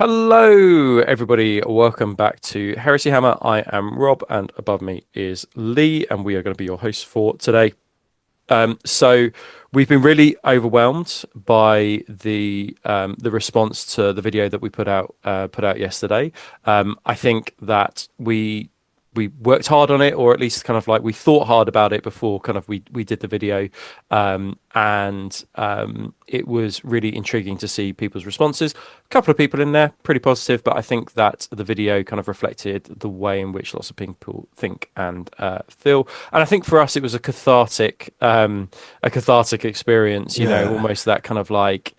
Hello, everybody. Welcome back to Heresy Hammer. I am Rob, and above me is Lee, and we are going to be your hosts for today. So we've been really overwhelmed by the response to the video that we put out yesterday. I think that we worked hard on it, or at least kind of like we thought hard about it before kind of we did the video, and it was really intriguing to see people's responses. A couple of people in there pretty positive, but I think that the video kind of reflected the way in which lots of people think and feel. And I think for us it was a cathartic experience, Yeah. almost that kind of like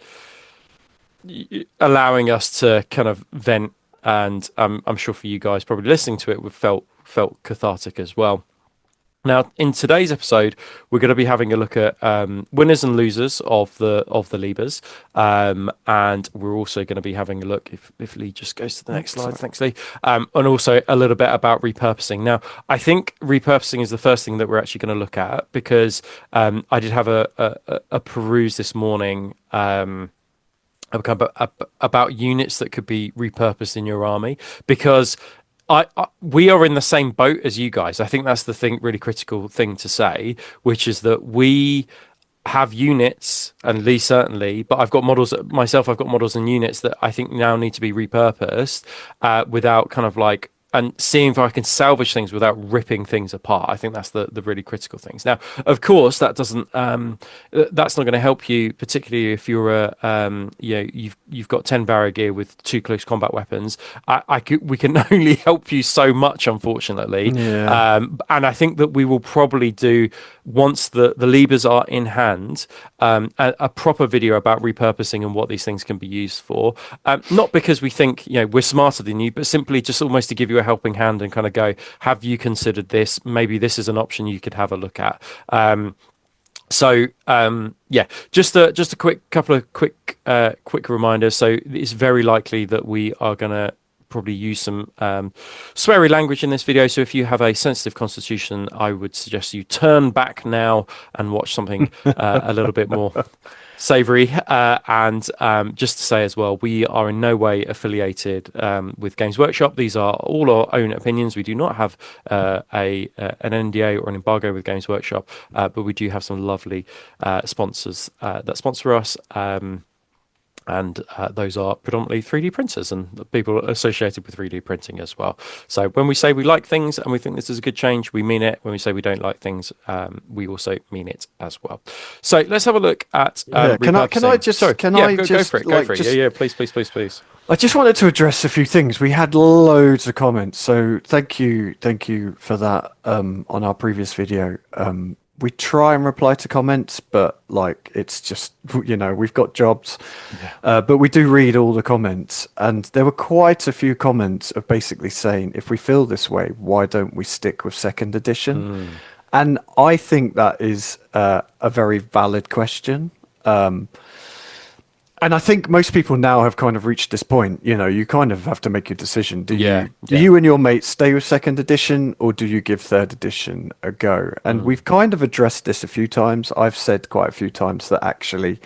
allowing us to kind of vent. And I'm sure for you guys probably listening to it, we felt cathartic as well. Now, in today's episode, we're going to be having a look at winners and losers of the Libras, and we're also going to be having a look. If Lee just goes to the next slide, thanks, Lee. And also a little bit about repurposing. Now, I think repurposing is the first thing that we're actually going to look at because I did have a peruse this morning. About units that could be repurposed in your army because we are in the same boat as you guys. I think that's the thing, really critical thing to say, which is that we have units, and Lee certainly, but I've got models myself. I've got models and units that I think now need to be repurposed without kind of like and seeing if I can salvage things without ripping things apart. I think that's the really critical things. Now, of course, that's not going to help you, particularly if you're you've got 10 barrier gear with 2 close combat weapons. We can only help you so much, unfortunately. Yeah. And I think that we will probably do once the levers are in hand, a proper video about repurposing and what these things can be used for. Not because we think we're smarter than you, but simply just almost to give you a helping hand and kind of go, have you considered this? Maybe this is an option you could have a look at. Yeah, just a quick reminders. So it's very likely that we are going to probably use some sweary language in this video. So if you have a sensitive constitution, I would suggest you turn back now and watch something a little bit more savory. And just to say as well, we are in no way affiliated with Games Workshop. These are all our own opinions. We do not have an NDA or an embargo with Games Workshop, but we do have some lovely sponsors that sponsor us. And those are predominantly 3D printers and the people associated with 3D printing as well. So when we say we like things and we think this is a good change, we mean it. When we say we don't like things, we also mean it as well. So let's have a look at Yeah. repurposing. Sorry, go for it. Go for it. Yeah, please, please, please, please. I just wanted to address a few things. We had loads of comments, so thank you for that. On our previous video, we try and reply to comments, but like it's just we've got jobs, but we do read all the comments, and there were quite a few comments of basically saying if we feel this way, why don't we stick with second edition? And I think that is a very valid question. And I think most people now have kind of reached this point. You kind of have to make your decision. Do you and your mates stay with second edition, or do you give third edition a go? And we've kind of addressed this a few times. I've said quite a few times that actually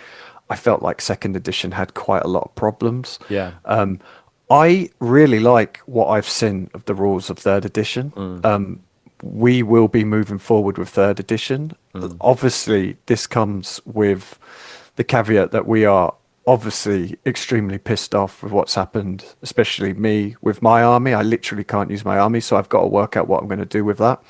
I felt like second edition had quite a lot of problems. Yeah. I really like what I've seen of the rules of third edition. We will be moving forward with third edition. Obviously, this comes with the caveat that we are obviously extremely pissed off with what's happened, especially me with my army. I literally can't use my army, so I've got to work out what I'm going to do with that.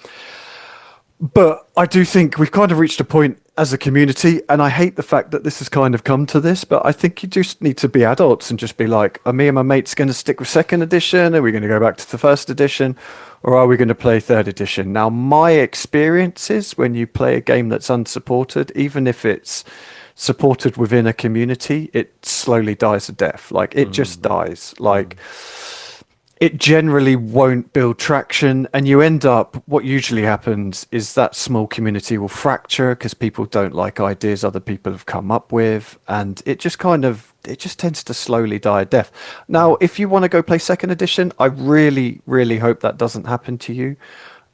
But I do think we've kind of reached a point as a community, and I hate the fact that this has kind of come to this, but I think you just need to be adults and just be like, are me and my mates going to stick with second edition? Are we going to go back to the first edition? Or are we going to play third edition? Now, my experience is when you play a game that's unsupported, even if it's supported within a community, it slowly dies a death. Like it just dies. Like it generally won't build traction, and you end up, what usually happens is that small community will fracture because people don't like ideas other people have come up with, and it just tends to slowly die a death. Now, if you want to go play second edition, I really, really hope that doesn't happen to you.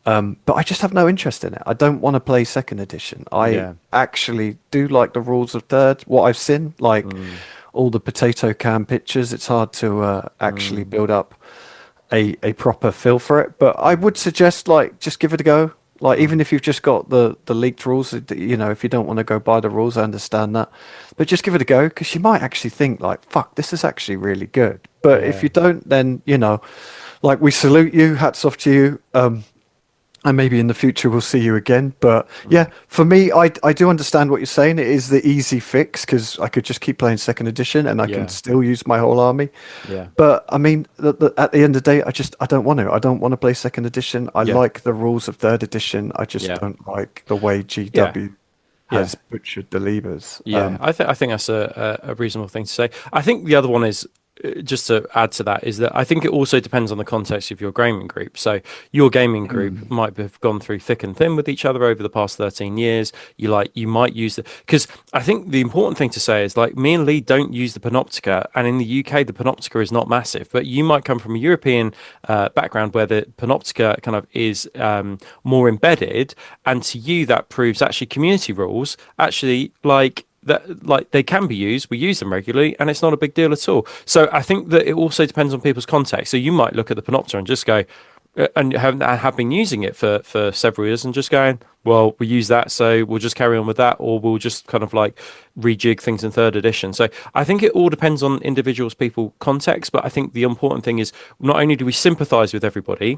But I just have no interest in it. I don't want to play second edition. I actually do like the rules of third, what I've seen. Like, all the potato can pictures, it's hard to actually build up a proper feel for it. But I would suggest like just give it a go. Like even if you've just got the leaked rules, you know, if you don't want to go by the rules, I understand that. But just give it a go because you might actually think like, fuck, this is actually really good. But if Yeah. you don't, then you know, like we salute you, hats off to you. And maybe in the future we'll see you again. But yeah, for me, I do understand what you're saying. It is the easy fix because I could just keep playing second edition and I can Yeah. still use my whole army. Yeah. But I mean, at the end of the day, I don't want to. I don't want to play second edition. I Yeah. like the rules of third edition. I just Yeah. don't like the way Yeah. GW Yeah. has butchered the levers. Yeah, I think that's a reasonable thing to say. I think the other one is just to add to that is that I think it also depends on the context of your gaming group. So your gaming group might have gone through thick and thin with each other over the past 13 years. You might use the because I think the important thing to say is like me and Lee don't use the Panoptica, and in the UK the Panoptica is not massive, but you might come from a European background where the Panoptica kind of is more embedded, and to you that proves actually community rules actually like they can be used, we use them regularly, and it's not a big deal at all. So I think that it also depends on people's context. So you might look at the Panopter and just go and have been using it for several years and just going, well, we use that, so we'll just carry on with that, or we'll just kind of like rejig things in third edition. So I think it all depends on individuals, people, context, but I think the important thing is not only do we sympathize with everybody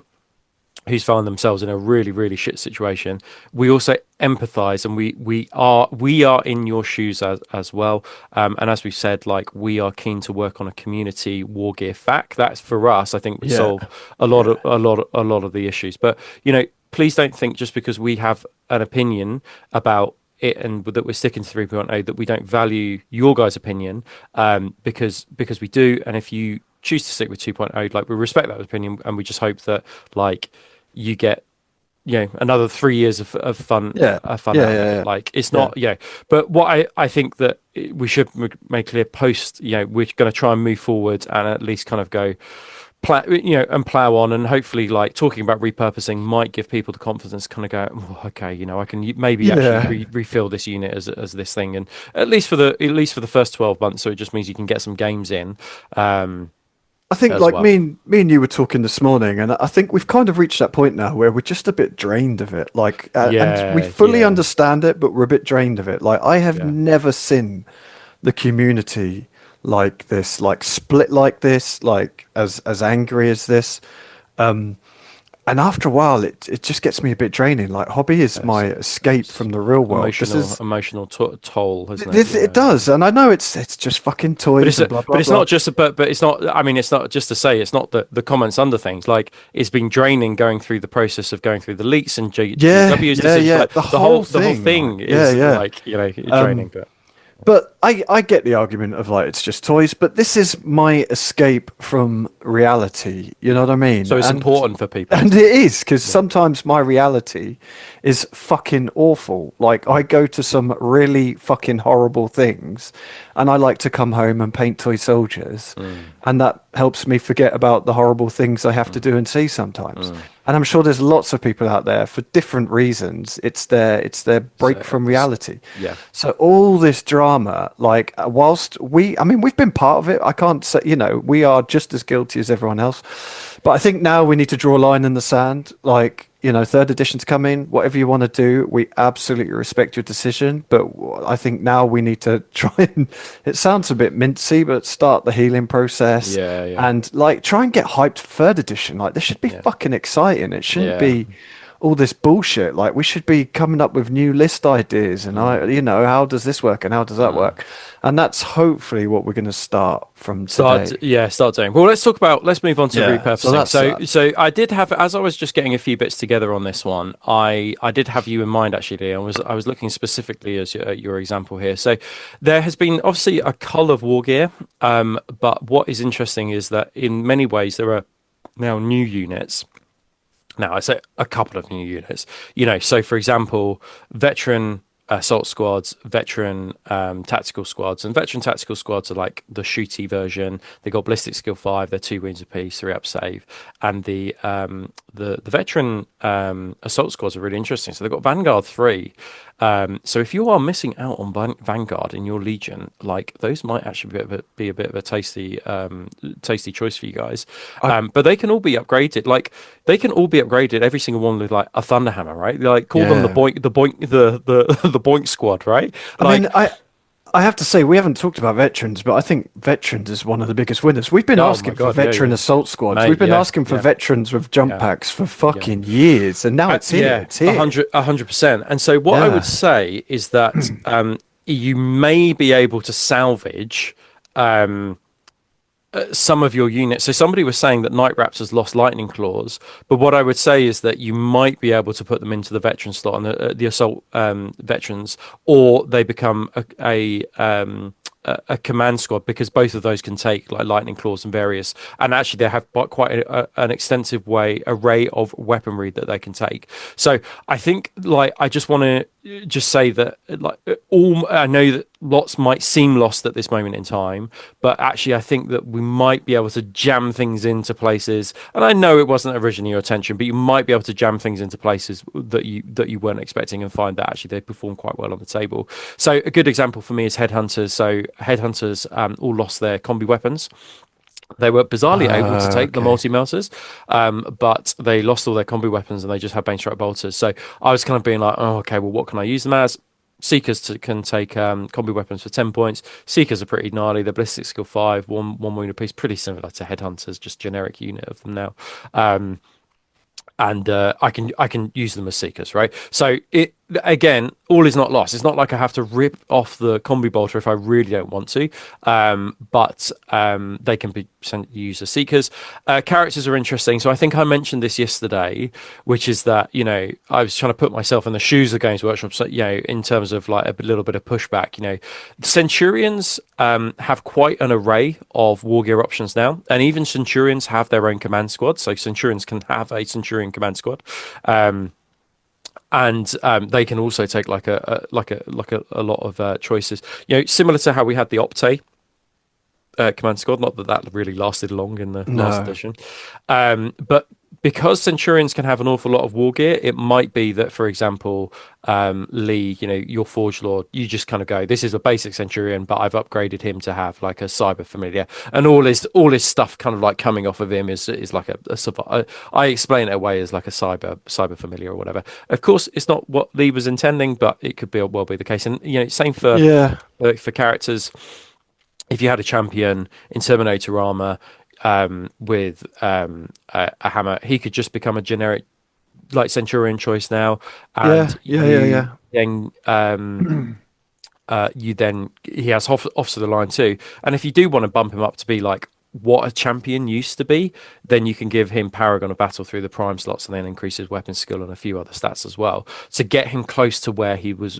who's found themselves in a really really shit situation, we also empathize, and we are in your shoes as well, and as we've said, like we are keen to work on a community war gear fac that's for us I think would Yeah, solve a lot of the issues. But you know, please don't think just because we have an opinion about it and that we're sticking to 3.0 that we don't value your guys' opinion, because we do. And if you choose to stick with 2.0, like we respect that opinion, and we just hope that like you get another 3 years of fun yeah, fun yeah, out of yeah, it. yeah, Like it's yeah. not but what I think that we should make clear post, we're going to try and move forward and at least kind of go and plow on, and hopefully like talking about repurposing might give people the confidence to kind of go, "Oh, okay, I can maybe actually Yeah. refill this unit as this thing," and at least for the first 12 months, so it just means you can get some games in I think as like well. me and you were talking this morning, and I think we've kind of reached that point now where we're just a bit drained of it. Like, and we Yeah, fully yeah, understand it, but we're a bit drained of it. Like, I have yeah. never seen the community like this, like split like this, like as angry as this. Um, and after a while, it just gets me a bit draining. Like, hobby is It's, my escape it's from the real world. This emotional is emotional toll, isn't it? this it Yeah. does, and I know it's just fucking But toys and blah blah it's blah. not just but it's not. I mean, it's not just to say it's not the comments under things. Like it's been draining going through the process of going through the leaks and Yeah, GW's yeah, decisions. yeah. Like The the whole whole thing, like, thing yeah, is yeah. like draining. But But I get the argument of like it's just toys, but this is my escape from reality. You know what I mean? so it's important for people. And it is because Yeah. sometimes my reality is fucking awful. Like I go to some really fucking horrible things, and I like to come home and paint toy soldiers, Mm, and that helps me forget about the horrible things I have to mm, do and see sometimes. mm. And I'm sure there's lots of people out there for different reasons. It's their break from So reality. yeah, So all this drama, like, whilst I mean, we've been part of it. I can't say, we are just as guilty as everyone else. But I think now we need to draw a line in the sand. Like, third edition's coming. Whatever you want to do, we absolutely respect your decision. But I think now we need to try and. It sounds a bit mincy, but start the healing process yeah, yeah, and like try and get hyped for third edition. Like, this should be yeah, fucking exciting. It shouldn't yeah. be all this bullshit. Like we should be coming up with new list ideas and Mm, how does this work and how does that mm. work? And that's hopefully what we're going to start from Start, today. yeah, start doing. Well, let's move on to Yeah. So repurposing. that's So, that. so I did have, as I was just getting a few bits together on this one, I did have you in mind actually. I was looking specifically at your example here. So, there has been obviously a cull of war gear, but what is interesting is that in many ways there are now new units. Now, I say a couple of new units. So for example, veteran assault squads, veteran tactical squads, and veteran tactical squads are like the shooty version. They got ballistic skill 5, they're 2 wounds apiece, 3 up save, and the veteran assault squads are really interesting. So they've got Vanguard 3, So if you are missing out on Vanguard in your Legion, like those might actually be a bit of a tasty choice for you guys. I But they can all be upgraded. Like they can all be upgraded. Every single one with like a Thunderhammer, right? Like call them yeah. the Boink Squad, right? I mean, Like I have to say we haven't talked about veterans, but I think veterans is one of the biggest winners. We've been oh my asking for god, yeah, veteran yeah, assault squads. We've mate, been yeah, asking for yeah, veterans with jump yeah, packs for yeah. fucking years, and now it's here. Yeah, It's here. 100%. And so what I would Yeah. say is that you may be able to salvage um, some of your units. So somebody was saying that Night Raptors lost Lightning Claws, but what I would say is that you might be able to put them into the veteran slot and the assault veterans, or they become a command squad because both of those can take like lightning claws and various, and actually they have quite an extensive array of weaponry that they can take. So I think like I just want to just say that like all I know that lots might seem lost at this moment in time, but actually I think that we might be able to jam things into places, and I know it wasn't originally your intention, but you might be able to jam things into places that you weren't expecting and find that actually they perform quite well on the table. So a good example for me is headhunters. So headhunters all lost their combi weapons. They were bizarrely able to take the Okay. multi-melters, but they lost all their combi weapons and they just had bane strike bolters. So I was kind of being like, oh, okay, well, what can I use them as? Seekers can take combi weapons for 10 points. Seekers are pretty gnarly. They're ballistic skill 5, one wound apiece, pretty similar to headhunters, just generic unit of them now. And I can use them as seekers, right? So it again, all is not lost. It's not like I have to rip off the combi bolter if I really don't want to, but they can be used as seekers. Characters are interesting. So I think I mentioned this yesterday, which is that I was trying to put myself in the shoes of Games Workshop. So in terms of like a little bit of pushback, Centurions have quite an array of war gear options now, and even Centurions have their own command squad. So Centurions can have a Centurion command squad. And they can also take like a lot of choices. Similar to how we had the Opte command squad. Not that really lasted long in the last No. edition, but because Centurions can have an awful lot of war gear, it might be that, for example, Lee, your Forge Lord, you just kind of go, this is a basic Centurion, but I've upgraded him to have like a Cyber Familiar, and all his stuff kind of like coming off of him is like I explain it away as like a Cyber Familiar or whatever. Of course, it's not what Lee was intending, but it could well be the case. And same Yeah. for characters. If you had a champion in Terminator armor with a hammer, he could just become a generic like Centurion choice now, Yeah. and Yeah. Yeah. Yeah. you then he has off to the line too. And if you do want to bump him up to be like what a champion used to be, then you can give him Paragon of Battle through the prime slots and then increase his weapon skill and a few other stats as well to get him close to where he was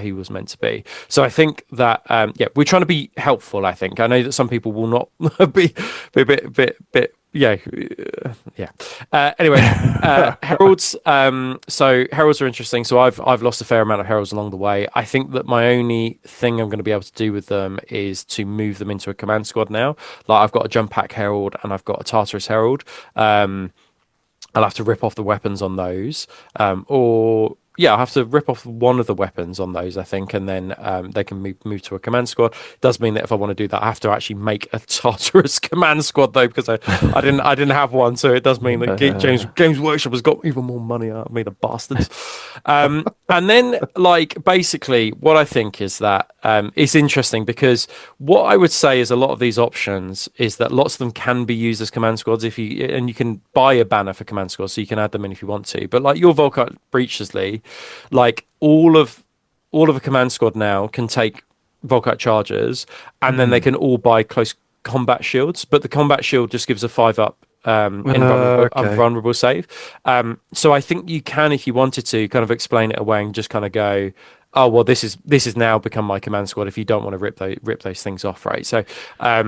he was meant to be. So I think that we're trying to be helpful. I think I know that some people will not be a bit yeah. Anyway, heralds. So heralds are interesting. So I've lost a fair amount of heralds along the way. I think that my only thing I'm going to be able to do with them is to move them into a command squad now. Like I've got a jump pack herald and I've got a Tartarus herald. I'll have to rip off the weapons on those, or I'll have to rip off one of the weapons on those, I think, and then they can move to a command squad. It does mean that if I want to do that, I have to actually make a Tartarus command squad though, because I didn't have one, so it does mean that Games Workshop has got even more money out of me, the bastards. And then, like, basically, what I think is that it's interesting because what I would say is a lot of these options is that lots of them can be used as command squads and you can buy a banner for command squads, so you can add them in if you want to. But like your Volkite Breaches, Lee, like all of a command squad now can take Volkite charges, and then they can all buy close combat shields. But the combat shield just gives a 5-up Okay. invulnerable save. So I think you can, if you wanted to, kind of explain it away and just kind of go, oh well, this is now become my command squad. If you don't want to rip those things off, right? So I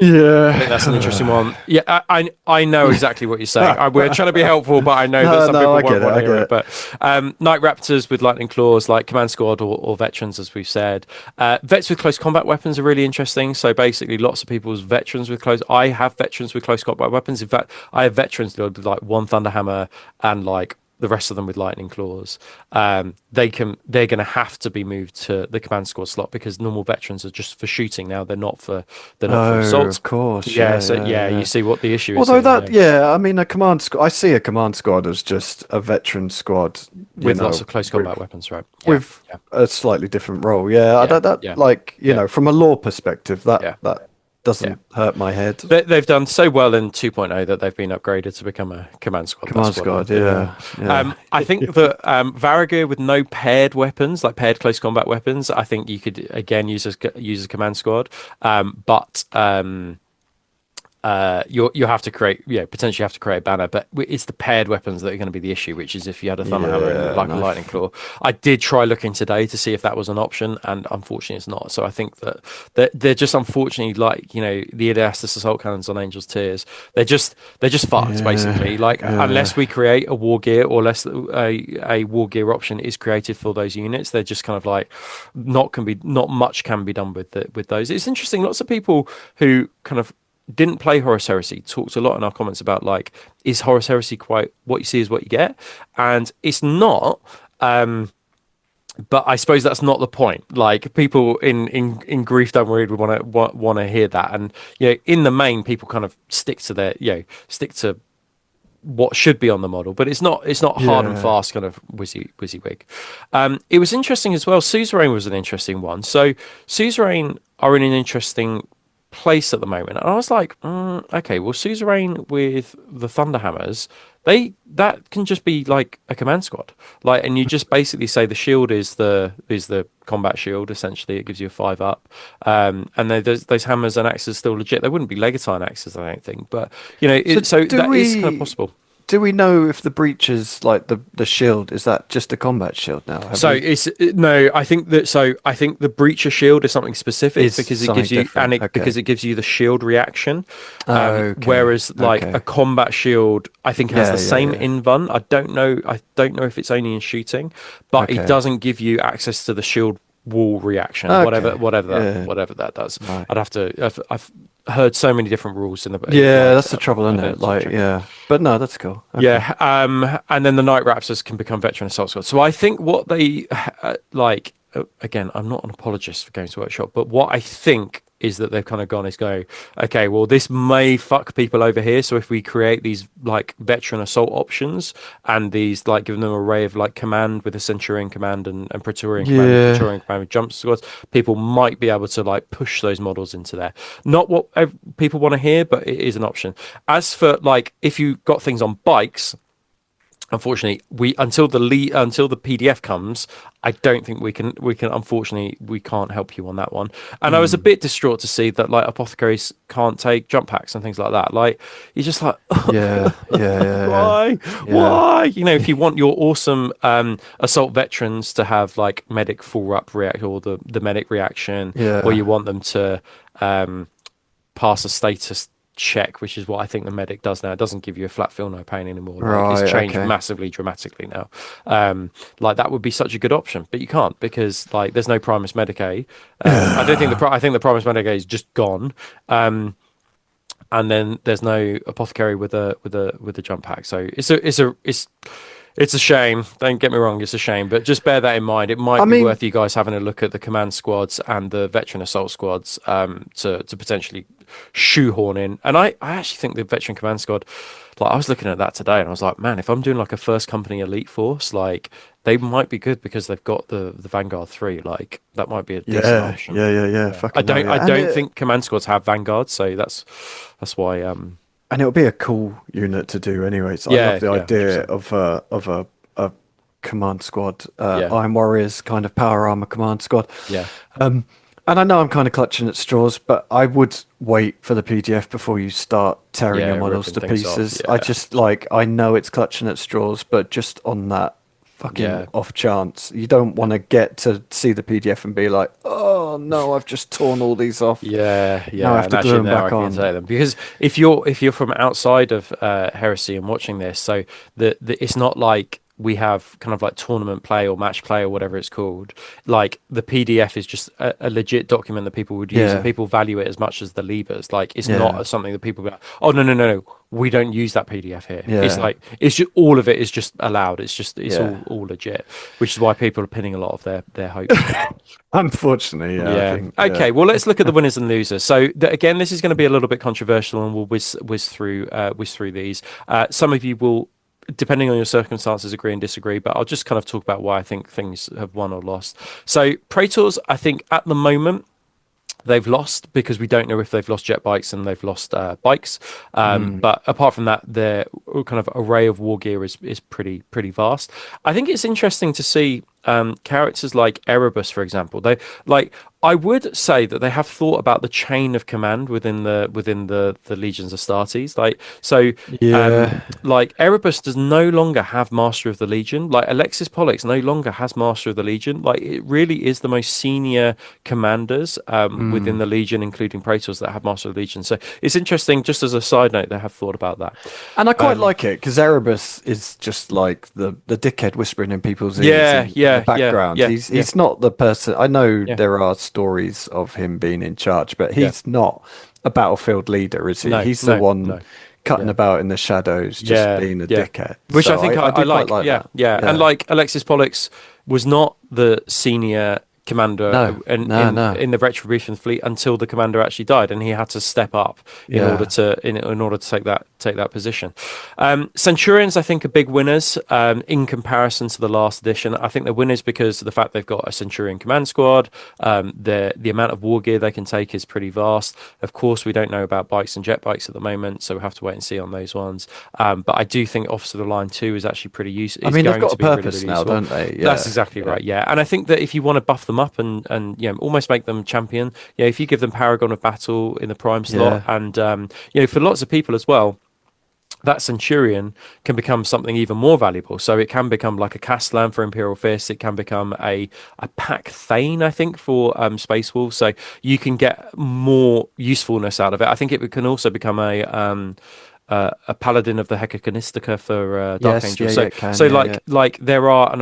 think that's an interesting Yeah. one. Yeah, I know exactly what you're saying. We're trying to be helpful, but I know that No, some no, people I won't get it. want I to hear get it. it. But Night Raptors with Lightning Claws, like Command Squad or Veterans, as we've said. Vets with close combat weapons are really interesting. So basically, lots of people's Veterans with close. I have Veterans with close combat weapons. In fact, I have Veterans with like one Thunderhammer and like the rest of them with lightning claws, they're going to have to be moved to the command squad slot, because normal veterans are just for shooting now. They're not for Oh, assault. of course. Yeah, Yeah, so yeah, yeah, you yeah. see what the issue is Although here. that, yeah, I mean, a command squad, I see a command squad as just a veteran squad, With lots of close combat with weapons, right? Yeah, with yeah, a slightly different role. Yeah, yeah, that yeah, like, yeah, from a lore perspective, yeah, that yeah. doesn't hurt my head. They've done so well in 2.0 that they've been upgraded to become a command squad. Command That's what they're squad, doing. Yeah. yeah, yeah. I think that Varagir with no paired weapons, like paired close combat weapons, I think you could again use a command squad. But you'll have to create, potentially have to create a banner, but it's the paired weapons that are going to be the issue, which is if you had a thunderhammer and Yeah, like and a lightning claw. I did try looking today to see if that was an option, and unfortunately it's not. So I think that they're just unfortunately, like, the Idastus assault cannons on Angel's Tears, they're just fucked basically. Like, yeah, unless we create a war gear, or less a war gear option is created for those units, they're just kind of like not much can be done with those. It's interesting. Lots of people who kind of didn't play Horus Heresy talked a lot in our comments about, like, is Horus Heresy quite what you see is what you get? And it's not. But I suppose that's not the point. Like, people in Grief Don't Read would want to hear that, and in the main, people kind of stick to what should be on the model, but it's not hard and yeah. fast kind of WYSIWYG. It was interesting as well. Suzerain was an interesting one. So Suzerain are in an interesting place at the moment, and I was like, okay, well, Suzerain with the Thunderhammers, that can just be like a command squad, like, and you just basically say the shield is the combat shield. Essentially, it gives you a 5 up, and those hammers and axes still legit. They wouldn't be legatine axes, I don't think, but So so do that is kind of we possible. do we know if the breach is like the shield? Is that just a combat shield now? Have So we it's no, I think that. So I think the breacher shield is something specific is because it something gives you different? because Okay. it gives you the shield reaction. Okay. Whereas like a Okay. combat shield, I think has Yeah, the yeah, same yeah. invuln. I don't know. I don't know if it's only in shooting, but it Okay. doesn't give you access to the shield wall reaction. Whatever, Okay. Yeah. whatever that does. Right. I'd have to. I've heard so many different rules in the Yeah, like. that's the trouble, isn't I'd it? have to Like, check. yeah. But no, that's cool. Okay. Yeah, and then the Night Raptors can become veteran assault squad. So I think what they like. Again, I'm not an apologist for Games Workshop, but what I think is that they've kind of gone is go, okay, well, this may fuck people over here. So if we create these like veteran assault options and these like give them an array of like command with a Centurion command and Praetorian command and Yeah. Praetorian command with jump squads, people might be able to like push those models into there. Not what people want to hear, but it is an option. As for like if you got things on bikes, unfortunately, we until the PDF comes, I don't think we can unfortunately we can't help you on that one. And I was a Mm. bit distraught to see that like apothecaries can't take jump packs and things like that. Like, you're just like, Yeah. Yeah. Yeah. why, Yeah. if you want your awesome assault veterans to have like medic full up react, or the medic reaction, Yeah. or Yeah. you want them to pass a status check, which is what I think the medic does now. It doesn't give you a flat feel no pain anymore. Like, it's Right. changed Okay. massively dramatically now. Like, that would be such a good option, but you can't, because like there's no Primus Medicae. I don't think I think the Primus Medicae is just gone. And then there's no apothecary with a jump pack. So it's a shame. Don't get me wrong, it's a shame, but just bear that in mind. It I might be mean, worth you guys having a look at the command squads and the veteran assault squads, to potentially shoehorn in. And I actually think the veteran command squad, like, I was looking at that today and I was like, man, if I'm doing like a first company elite force, like, they might be good because they've got the Vanguard 3. Like, that might be a decent yeah. option. Yeah. Yeah. Yeah. Yeah. I Fucking hell, don't I yeah. And don't think command squads have Vanguard, so that's why and it'll be a cool unit to do anyway. So I love yeah, the yeah, idea 100%. of a command squad, Yeah. Iron Warriors kind of power armor command squad. Yeah. And I know I'm kind of clutching at straws, but I would wait for the PDF before you start tearing your Yeah, models ripping to things off. pieces. I Yeah. just like, I know it's clutching at straws, but just on that fucking Yeah. off chance, you don't want to get to see the PDF and be like, oh no, I've just torn all these off. Yeah, Now I yeah, have and to glue actually them now I back can on. say them, because if you're from outside of Heresy and watching this, so the it's not like we have kind of like tournament play or match play or whatever it's called, like the PDF is just a legit document that people would use, and Yeah. people value it as much as the levers. Like it's Yeah. not something that people go, oh no, we don't use that PDF here. It's Yeah. like it's just all of it is just allowed. It's Yeah. all legit, which is why people are pinning a lot of their hopes on it. Unfortunately, yeah, I Yeah. think, yeah. Okay. Well, let's look at the winners and losers. So again, this is going to be a little bit controversial, and we'll whiz through these. Some of you will, depending on your circumstances, agree and disagree. But I'll just kind of talk about why I think things have won or lost. So Praetors, I think at the moment, they've lost because we don't know if they've lost jet bikes and they've lost bikes. But apart from that, their kind of array of war gear is pretty vast. I think it's interesting to see characters like Erebus, for example. They like I would say that they have thought about the chain of command within the legions of Astartes. Like so, Yeah. like Erebus does no longer have Master of the Legion. Like Alexis Pollux no longer has Master of the Legion. Like it really is the most senior commanders within the Legion, including Praetors, that have Master of the Legion. So it's interesting. Just as a side note, they have thought about that. And I quite like it because Erebus is just like the dickhead whispering in people's ears Yeah, in the yeah, yeah, background. yeah, He's not the person. I know yeah, there are stories of him being in charge, but yeah. he's not a battlefield leader, is he? No, He's the no, one no. cutting Yeah. about in the shadows, just Yeah, being a yeah. dickhead. Which I So think I I do quite like. like Yeah, that. yeah. And Yeah. like Alexis Pollux was not the senior commander No, in no, no. in the Retribution fleet until the commander actually died, and he had to step up Yeah. in order to take that position. Centurions, I think, are big winners in comparison to the last edition. I think they're winners because of the fact they've got a Centurion command squad. The amount of war gear they can take is pretty vast. Of course, we don't know about bikes and jet bikes at the moment, so we have to wait and see on those ones. But I do think Officer of the Line 2 is actually pretty useful. I Is mean, they've going got to a be really, purpose really now, useful. don't they? That's Yeah. exactly Yeah. right. Yeah, and I think that if you want to buff them up and almost make them champion, if you give them Paragon of Battle in the prime slot, Yeah. and for lots of people as well, that Centurion can become something even more valuable. So it can become like a Castellan for Imperial Fist. It can become a Pack Thane, I think, for Space Wolves. So you can get more usefulness out of it. I think it can also become a paladin of the Hecagonistica for Dark Yes. Angel. Yeah. So Yeah. It can. so Yeah. Yeah. like there are a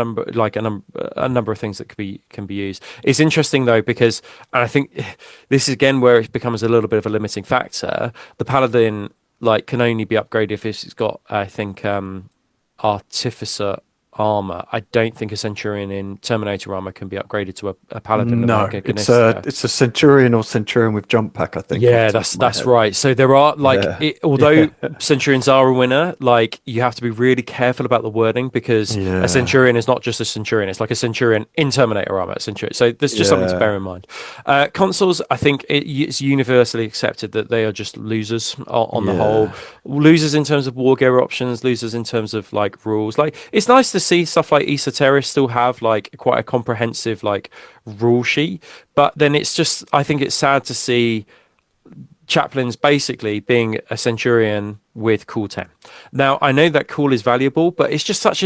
number of things that can be used. It's interesting though because, and I think this is again where it becomes a little bit of a limiting factor. The paladin can only be upgraded if it's got, I think, artificer armor. I don't think a Centurion in Terminator armor can be upgraded to a paladin of No, Hecagonistica. it's a Centurion or Centurion with jump pack, I think, off Yeah, the top of my that's head. right. So there are Yeah. although Yeah. Centurions are a winner, you have to be really careful about the wording because a Yeah. Centurion is not just a Centurion; it's like a Centurion in Terminator armor. Centurion. So there's just something to bear Yeah. in mind. Consoles, I think it's universally accepted that they are just losers on the whole. Yeah. Losers in terms of war gear options, losers in terms of rules. It's nice to see stuff like Esoterrorists still have quite a comprehensive rule sheet, but then it's just I think it's sad to see chaplains basically being a centurion with cool 10. Now I know that cool is valuable, but it's just such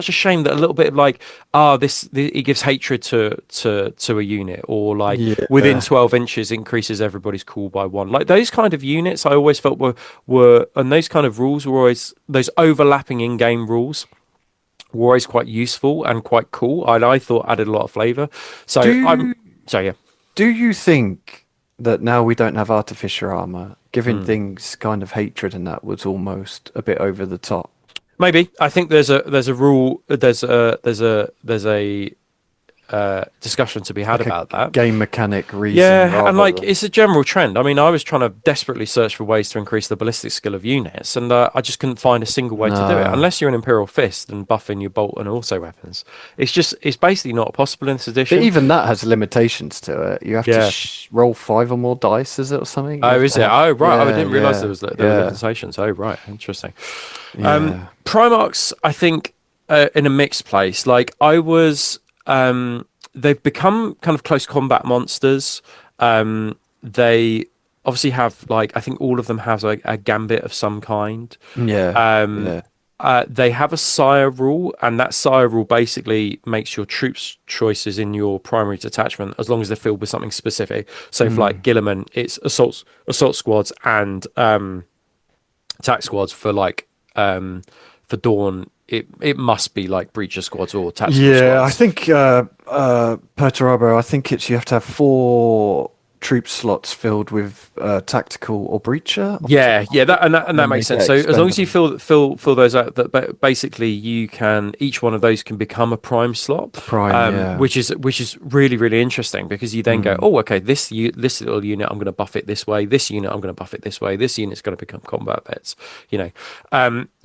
a shame that a little bit of this it gives hatred to a unit, or within Yeah. 12 inches increases everybody's cool by one. Those kind of units I always felt were and those kind of rules were always those overlapping in-game rules were always quite useful and quite cool. I thought added a lot of flavor. So Do yeah. do you think that now we don't have artificer armor, giving Hmm. things kind of hatred and that was almost a bit over the top? Maybe I think there's a rule there's a discussion to be had Like a about that. game mechanic reason Yeah, and rather than it's a general trend. I mean, I was trying to desperately search for ways to increase the ballistic skill of units, and I just couldn't find a single way to do it no. unless you're an Imperial Fist and buffing your bolt and auto weapons. It's basically not possible in this But edition. even that has limitations to it. You have to Yeah. roll 5 or more dice, is it, or something? You Oh, have is to it? have, Oh, right. Oh, I yeah, didn't realize yeah, there were yeah, limitations. Oh, right. Interesting. yeah. Primarchs, I think, in a mixed place. They've become kind of close combat monsters. They obviously have I think all of them have a gambit of some kind. Yeah, Um, yeah. they have a sire rule, and that sire rule basically makes your troops choices in your primary detachment as long as they're filled with something specific. So for Mm, Guilliman, it's assault squads and attack squads for Dawn. it must be like breacher squads or tactical Yeah, I squads. think Perturabo, I think you have to have 4 troop slots filled with tactical or breacher off the top Yeah, of my yeah, head, and that then they makes sense. get So as long as you expendable. fill those out, that basically you can each one of those can become a prime slot, Prime, yeah. which is really really interesting because you then go, Mm. oh, okay, this little unit I'm going to buff it this way. This unit I'm going to buff it this way. This unit's going to become combat vets. You know,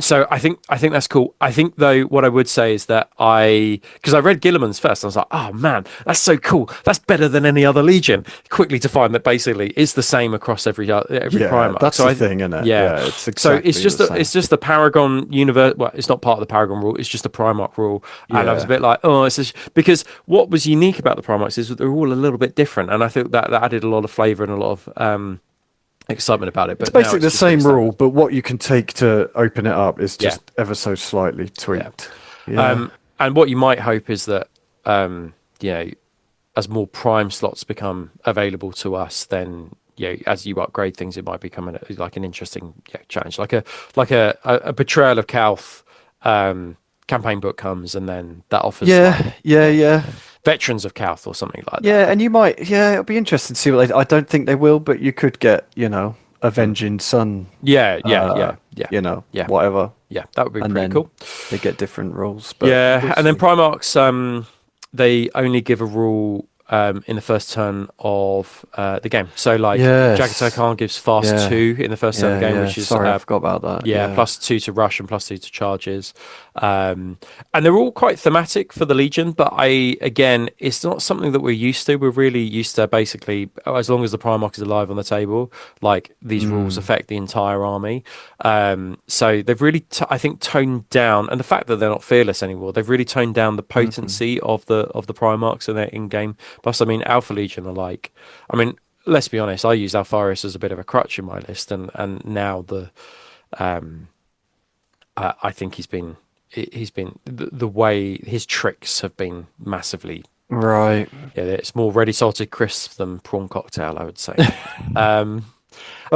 so I think that's cool. I think though what I would say is that because I read Gilliman's first, I was like, oh man, that's so cool. That's better than any other Legion. Quickly to find that basically it's the same across every Yeah, Primarch. that's So the I thing, isn't it? yeah. Yeah, it's So it's exactly the just same. it's just the Paragon universe. Well, it's not part of the Paragon rule. It's just the Primarch rule. And I was a Yeah. bit like, oh, because what was unique about the Primarchs is that they're all a little bit different, and I think that added a lot of flavor and a lot of excitement about it. It's But now basically it's the just pretty same rule, standard. but what you can take to open it up is Yeah, just ever so slightly yeah. tweaked. Yeah. And what you might hope is that you know, as more Prime slots become available to us, then as you upgrade things, it might become like an interesting challenge, like a Betrayal of Calth campaign book comes, and then that offers like Yeah, yeah, yeah. Veterans of Calth or something like that. Yeah, and you might, yeah, it'll be interesting to see what I don't think they will, but you could get, Mm. Avenging Sun, Yeah, yeah, uh, yeah, yeah, yeah, whatever, yeah. That would be and pretty then cool. they get different rules, but we'll Yeah, and then see. Primarchs, they only give a rule in the first turn of the game. So like Jagatai Yes. Khan gives fast Yeah. 2 in the first turn of Yeah, the game, yeah. which is Sorry, I forgot about that. yeah, Yeah. +2 to rush and +2 to charges. And they're all quite thematic for the Legion, but again, it's not something that we're used to. We're really used to basically, as long as the Primarch is alive on the table, like these rules Mm. affect the entire army. So they've really, I think, toned down, and the fact that they're not fearless anymore, they've really toned down the Mm. potency of the Primarchs and their in-game buffs. I mean, Alpha Legion are like, I mean, let's be honest, I use Alpharius as a bit of a crutch in my list, and now um, I think he's been the way his tricks have been massively. Right. Yeah, it's more ready salted crisp than prawn cocktail, I would say. Um,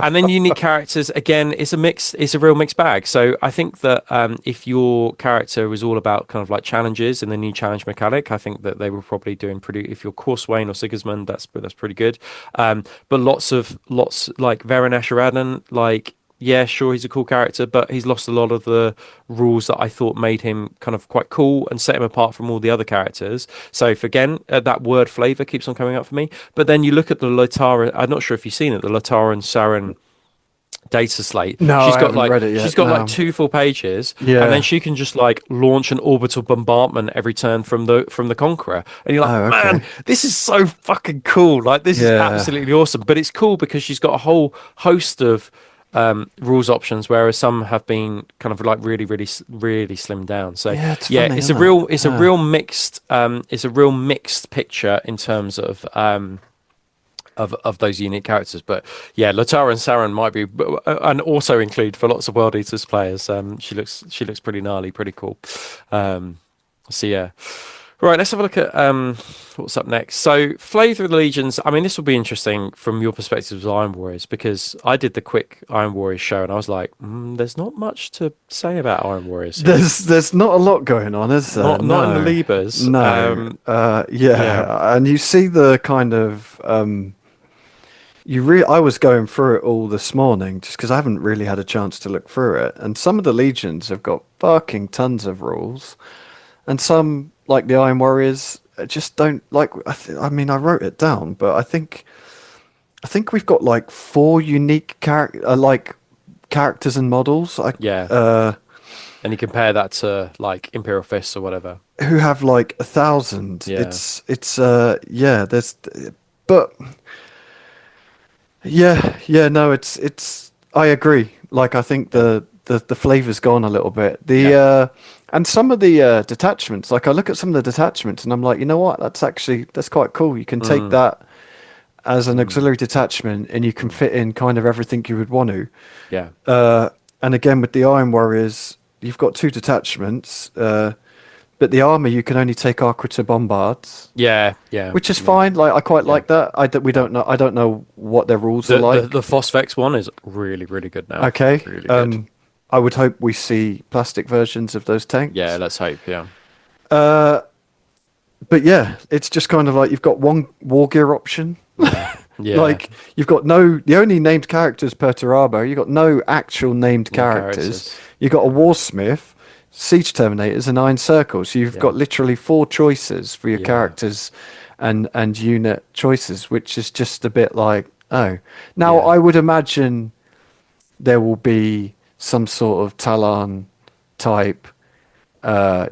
and then unique characters again, it's a real mixed bag. So I think that if your character was all about kind of like challenges and the new challenge mechanic, I think that they were probably doing pretty. If you're Corswain or Sigismund, that's pretty good. But lots like Varen Asheradan, like yeah, sure, he's a cool character, but he's lost a lot of the rules that I thought made him kind of quite cool and set him apart from all the other characters. So if, again, that word flavor keeps on coming up for me. But then you look at the Latara. I'm not sure if you've seen it, the Latara and Saren data slate. No, I haven't read it She's yet. got like No. 2 full pages, and then Yeah. she can just like launch an orbital bombardment every turn from the Conqueror, and you're like, Oh, man, okay. this is so fucking cool. Like this is Yeah. absolutely awesome. But it's cool because she's got a whole host of rules options, whereas some have been kind of like really slimmed down. So Yeah, it's yeah, funny, isn't it? it's a Yeah. real mixed picture in terms of those unique characters. But yeah, Latara and Saren might be, and also include for lots of World Eaters players. She looks pretty gnarly, pretty cool. So yeah. Right, let's have a look at what's up next. So, Flavor of the Legions. I mean, this will be interesting from your perspective as Iron Warriors, because I did the quick Iron Warriors show, and I was like, there's not much to say about Iron Warriors here. There's not a lot going on, is there? Not in the No. Libers. No. Yeah. Yeah, and you see the kind of I was going through it all this morning just because I haven't really had a chance to look through it, and some of the legions have got fucking tons of rules, and some like the Iron Warriors just don't like. I mean, I wrote it down, but I think we've got like 4 unique characters and models. Yeah. And you compare that to like Imperial Fists or whatever. Who have like 1,000. Yeah. Yeah. But yeah. No, it's. I agree. Like I think the flavor's gone a little bit. Yeah. And some of the detachments, like I look at some of the detachments and I'm like, you know what? That's quite cool. You can take Mm, that as an mm, auxiliary detachment and you can fit in kind of everything you would want to. yeah. And again with the Iron Warriors, you've got 2 detachments, but the armor you can only take Arquiter Bombards, Yeah. Yeah. which is Yeah. fine. Like I quite Yeah. like that. We don't know. I don't know what their rules are The like. Phosphex one is really, really good now. Okay. Really good. I would hope we see plastic versions of those Yeah, tanks. let's hope. Yeah. But yeah, it's just kind of like you've got one war gear option. Yeah. Like you've got no, the only named characters per Turabo. You've got no actual named No characters. characters. You've got a Warsmith, Siege Terminators, and Iron Circles. You've Yeah. got literally 4 choices for your Yeah. characters and unit choices, which is just a bit like, oh. Now Yeah. I would imagine there will be some sort of Talon type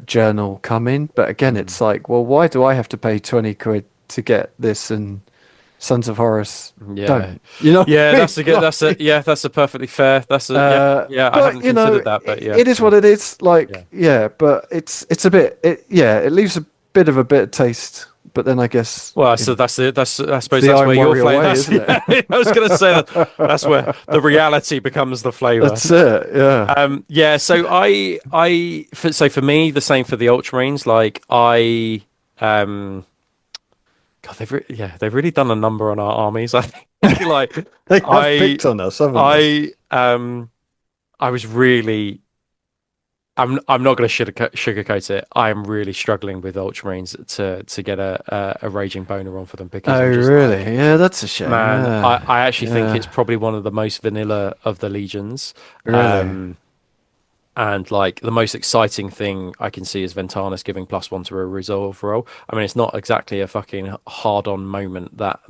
journal coming, but again, it's like, well, why do I have to pay 20 quid to get this and Sons of Horus Yeah. don't? You know what Yeah, I mean? that's a good. That's a yeah. That's a perfectly fair. That's a yeah. I hadn't But you know, considered that, but yeah. it is what it is. Like, Yeah. yeah, but it's a bit, it leaves a bit of a bitter taste. But then I guess, Well, you so know, that's it. That's I suppose the that's Iron where your Warrior flavor. way, That's, isn't it? yeah, I was going to say that's where the reality becomes the flavor. that's it. Yeah. Yeah. So so for me, the same for the Ultramarines. Like um, God, they've really done a number on our armies. I think like They have I, picked on us, haven't they? I was really. I'm not going to sugarcoat it. I am really struggling with Ultramarines to get a raging boner on for them because Oh, I'm just really? like, Yeah, that's a shame. man, Yeah. I actually think Yeah. it's probably one of the most vanilla of the legions. Really? And like the most exciting thing I can see is Ventanis giving +1 to a resolve roll. I mean, it's not exactly a fucking hard-on moment that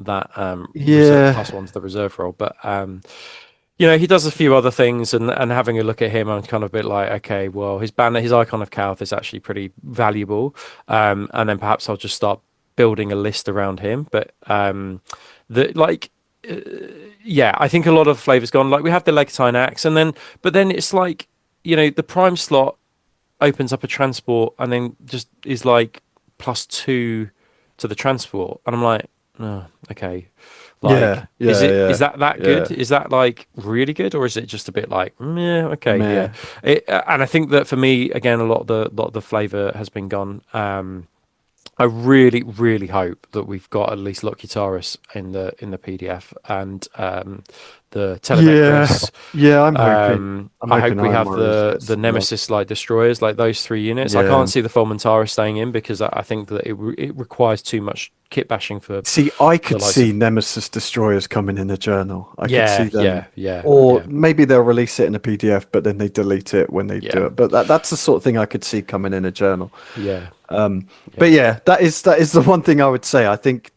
Yeah. +1 to the reserve roll, but you know, he does a few other things, and having a look at him, I'm kind of a bit like, okay, well, his banner, his Icon of Calth is actually pretty valuable, and then perhaps I'll just start building a list around him. But the like, yeah, I think a lot of flavor's gone. Like we have the Legatine Axe, but then it's like, you know, the Prime slot opens up a transport, and then just is like +2 to the transport, and I'm like, oh, okay. Like, Yeah. Yeah. is Yeah. that Yeah. good? Is that like really good, or is it just a bit like, yeah, okay, yeah. Meh. And I think that for me, again, a lot of the flavor has been gone. I really, really hope that we've got at least Locutaris in the PDF and the Yeah. Telemachus. Yeah. I'm hoping. I'm I hope hoping we Iron have Warriors gets the some love. Nemesis like destroyers, like those 3 units. I Yeah. can't see the Fulminara staying in because I think that it requires too much kit bashing for See, I the could likes see of. Nemesis destroyers coming in a journal. I could see Yeah, them, yeah, or yeah, maybe they'll release it in a PDF, but then they delete it when they do yeah, it. But that's the sort of thing I could see coming in a journal. yeah, But yeah, yeah, that is the one thing I would say. I think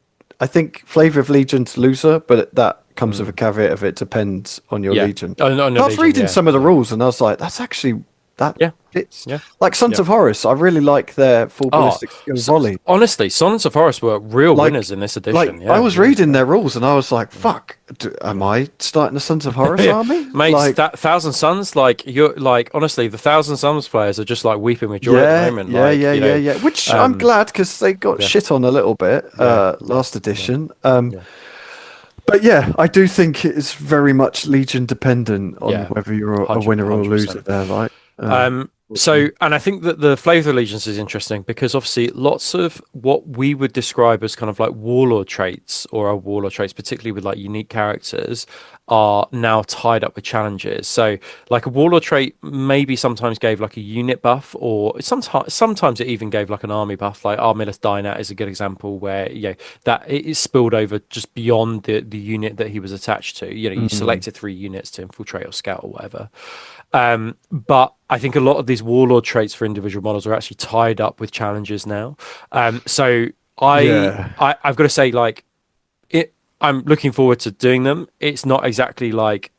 Flavor of Legion's loser, but that comes with a caveat of it depends on your yeah. Legion. Oh, no, no, I was Legion, reading yeah, some of the yeah, rules and I was like, that's actually that yeah, fits. yeah, Like Sons yeah. of Horus, I really like their full Oh, ballistic skill volley. honestly, Sons of Horus were real Like, winners in this edition. like I Yeah, was yeah, reading their rules and I was like, fuck, am yeah. I starting a Sons of Horus army? Mate, Like, that Thousand Suns, like you're like honestly, the Thousand Suns players are just like weeping with joy at the yeah, moment. yeah, Like yeah, you yeah, know, yeah. Which I'm um, glad because they got yeah, shit on a little bit yeah, yeah, last yeah, edition. yeah, But yeah, I do think it is very much Legion dependent on yeah, whether you're a hundred, winner or a loser 100%. there, right? So, and I think that the Flavor Allegiance is interesting because obviously lots of what we would describe as kind of like warlord traits or our warlord traits, particularly with like unique characters, are now tied up with challenges. So, like a warlord trait maybe sometimes gave like a unit buff, or sometimes it even gave like an army buff. Like Armillus Dynat is a good example where that it is spilled over just beyond the unit that he was attached to. You know, you Mm. selected 3 units to infiltrate or scout or whatever. But I think a lot of these warlord traits for individual models are actually tied up with challenges now. So Yeah. I've got to say, like, I'm looking forward to doing them. It's not exactly like,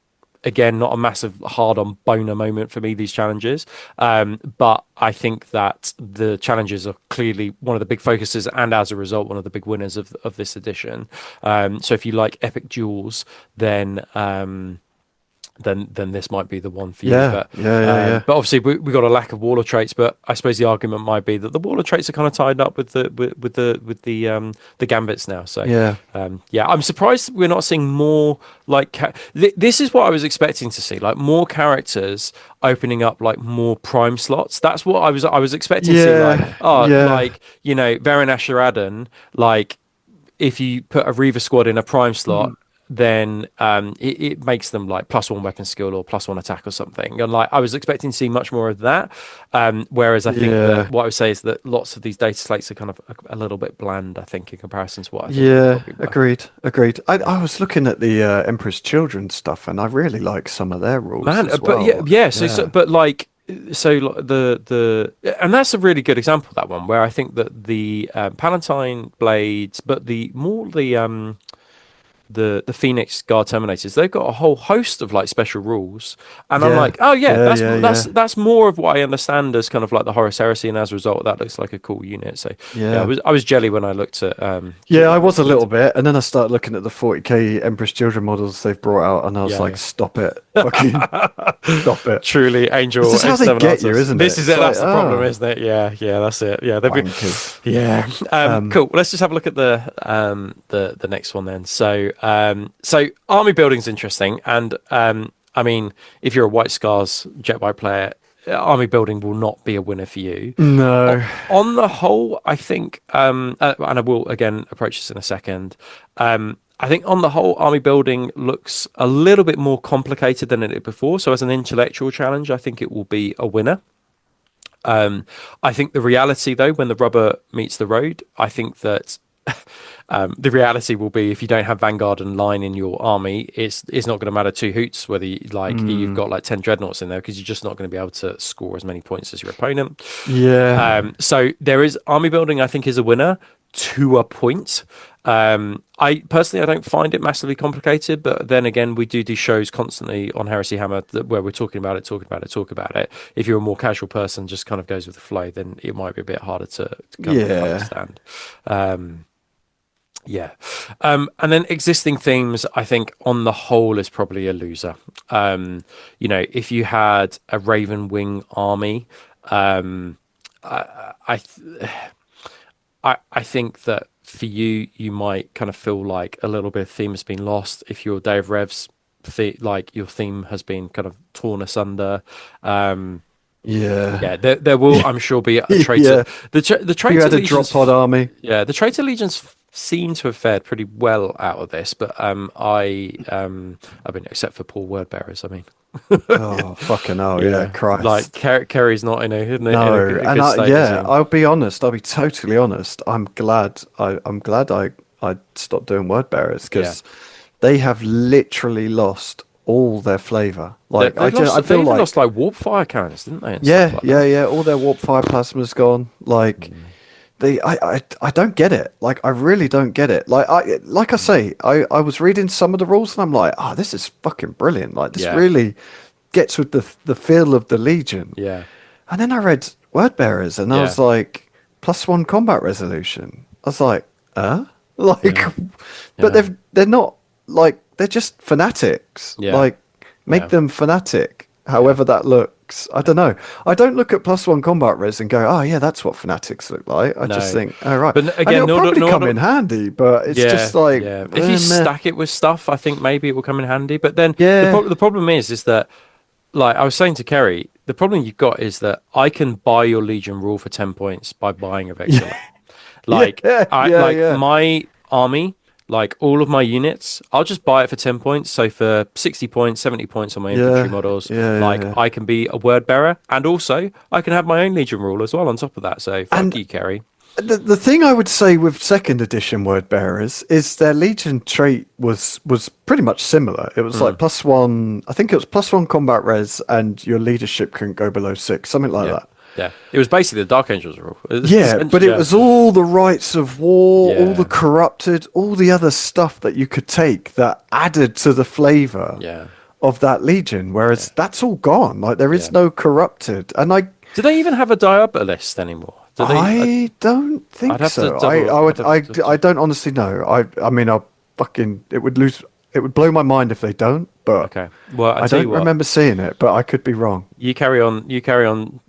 again, not a massive hard-on boner moment for me, these challenges. But I think that the challenges are clearly one of the big focuses, and as a result, one of the big winners of this edition. So if you like epic duels, then this might be the one for you. Yeah. Yeah. Yeah. Yeah. But obviously we got a lack of warlord traits. But I suppose the argument might be that the warlord traits are kind of tied up with the gambits now. So Yeah. yeah, I'm surprised we're not seeing more like this is what I was expecting to see, like more characters opening up like more prime slots. That's what I was expecting to see, like Yeah. Yeah. like Varen Ashuradan, like if you put a Reaver squad in a prime slot, then it makes them like +1 weapon skill or +1 attack or something. And like I was expecting to see much more of that. Whereas I think that Yeah. what I would say is that lots of these data slates are kind of a little bit bland, I think, in comparison to what I think they Yeah, probably were. agreed, agreed. I was looking at the Emperor's Children stuff, and I really like some of their rules Man, as but yeah, well. yeah. So, Yeah, but like, so like, and that's a really good example, that one, where I think that the Palatine blades, but the Phoenix Guard Terminators, they've got a whole host of like special rules, and I'm yeah, like, oh yeah, yeah, that's yeah, that's yeah, that's more of what I understand as kind of like the Horus Heresy, and as a result, that looks like a cool unit. So yeah, yeah. I was jelly when I looked at Yeah, I when I was looked a at the little bit, and then I started looking at the 40k Emperor's Children models they've brought out, and I was like, yeah, stop it, fucking yeah. stop it. Truly, This Angel is how they get you, Exterminatus. isn't This it? is It's it. like, That's the problem, oh, isn't it? Yeah, yeah, that's it. Yeah, they've been, wankers. yeah. Um, Cool. Well, let's just have a look at the next one then. So army building's interesting, and I mean, if you're a White Scars Jet Bike player, army building will not be a winner for you. no, On the whole, I think, and I will again approach this in a second. I think on the whole, army building looks a little bit more complicated than it did before. So as an intellectual challenge, I think it will be a winner. Um, I think the reality, though, when the rubber meets the road, I think that the reality will be if you don't have Vanguard and Line in your army, it's not going to matter two hoots whether you've mm, got like 10 dreadnoughts in there, because you're just not going to be able to score as many points as your opponent. yeah, So there is army building, I think, is a winner to a point. I personally, I don't find it massively complicated, but then again, we do shows constantly on Heresy Hammer where we're talking about it, talking about it, talking about it. If you're a more casual person, just kind of goes with the flow, then it might be a bit harder to kind of yeah. understand. Yeah. And then existing themes, I think on the whole is probably a loser. If you had a Raven Wing army, um, I, I, th- I think that for you, you might kind of feel like a little bit of theme has been lost. If your Day of Revs, like your theme has been kind of torn asunder. Um, Yeah. yeah, there will, I'm sure, be a traitor. Yeah. The If you traitor had a drop legions. pod army. Yeah, the traitor legions seem to have fared pretty well out of this, but I mean, except for poor word bearers. I mean, Oh, fucking hell. Yeah. yeah, like Christ. Kerry's not in a No. And good state, is he? I'll be honest. I'll be totally honest. I'm glad I stopped doing word bearers Yeah, because they have literally lost all their flavor. Like, I they feel even lost like, like warp fire cannons, didn't they, and stuff like that. yeah. All their warp fire plasma's gone. Like, I don't get it. Like I really don't get it. Like I say, I was reading some of the rules and I'm like, oh, this is fucking brilliant. Like this Yeah, really gets with the feel of the Legion. yeah, And then I read Word Bearers and I yeah, was like, +1 combat resolution. I was like, like, yeah, but yeah, they're not like they're just fanatics. yeah, Like make yeah, them fanatic, yeah. however that looks. I don't know. I don't look at +1 combat res and go, oh yeah, that's what fanatics look like. I just No, think, oh right, but and again, it'll probably come in handy, but it's yeah, just like, yeah. If you meh. stack it with stuff, I think maybe it will come in handy. But then Yeah, the problem is that, like I was saying to Kerry, the problem you've got is that I can buy your Legion rule for 10 points by buying a yeah, Vexilla. Like yeah. my army, like all of my units, I'll just buy it for 10 points. So for 60 points, 70 points on my infantry Yeah, models, like yeah. I can be a word bearer, and also I can have my own Legion rule as well on top of that. So fuck And you, Kerry. the thing I would say with second edition word bearers is their Legion trait was pretty much similar. It was like Mm, +1, I think it was +1 combat res, and your leadership couldn't go below 6, something like yeah. that. Yeah. It was basically the Dark Angels rule. Yeah, but it Yeah. was all the rights of war, all the Yeah. corrupted, all the other stuff that you could take that added to the flavor Yeah. of that Legion. Yeah. Whereas that's all gone. Like there Yeah. is no corrupted, and Do they even have a Diabolist anymore? Do they? I don't I'd think have to so. I don't honestly know. I mean, it would blow my mind if they don't, but Okay. Well, I I tell you don't what. remember seeing it, but I could be wrong. You carry on. You carry on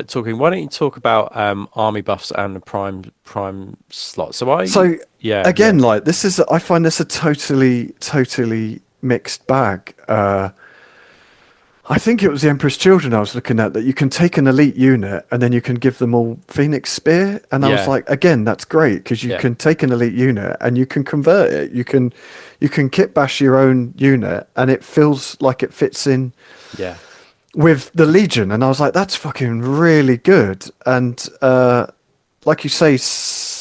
talking. Why don't you talk about army buffs and the prime slot? So Yeah, yeah, again, like I find this a totally mixed bag. I think it was the Emperor's Children I was looking at, that you can take an elite unit and then you can give them all Phoenix Spear. And I was Yeah. like, again, that's great because you Yeah. can take an elite unit and you can convert it. You can kit bash your own unit and it feels like it fits in Yeah. with the Legion. And I was like, that's fucking really good. And like you say,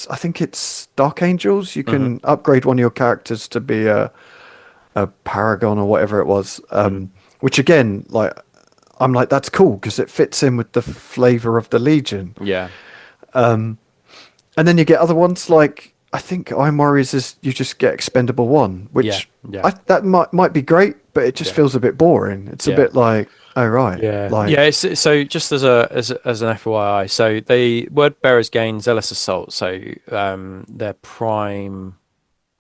I think it's Dark Angels. You can upgrade one of your characters to be a paragon or whatever it was. Which again, like, I'm like, that's cool because it fits in with the flavor of the Legion. Yeah. And then you get other ones like, I think Iron Warriors is you just get Expendable 1, which that might be great, but it just feels a bit boring. It's a bit like, oh right, like, It's, so just as an FYI, so the word bearers gain zealous assault. So their prime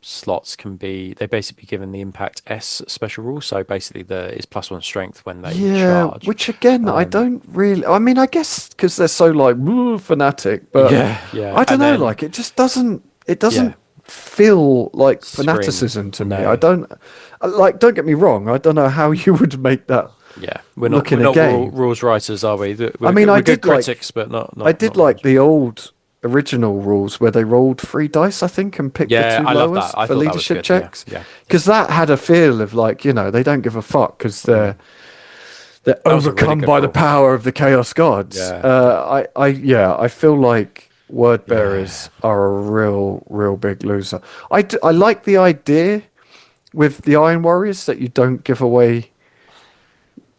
slots can be, they basically given the impact S special rule. So basically it's +1 strength when they charge. which again I don't really. I mean, I guess because they're so like fanatic, but I don't know. Like it just doesn't. It doesn't feel like fanaticism to me. I don't like. Don't get me wrong. I don't know how you would make that. Yeah, we're not rules writers, are we? I mean, I did critics, but not. I did like the old original rules where they rolled 3 dice, I think, and picked the 2 lowest for leadership checks. Because that had a feel of like, you know, they don't give a fuck because they're overcome by the power of the Chaos Gods. I feel like word bearers are a real big loser. I like the idea with the Iron Warriors that you don't give away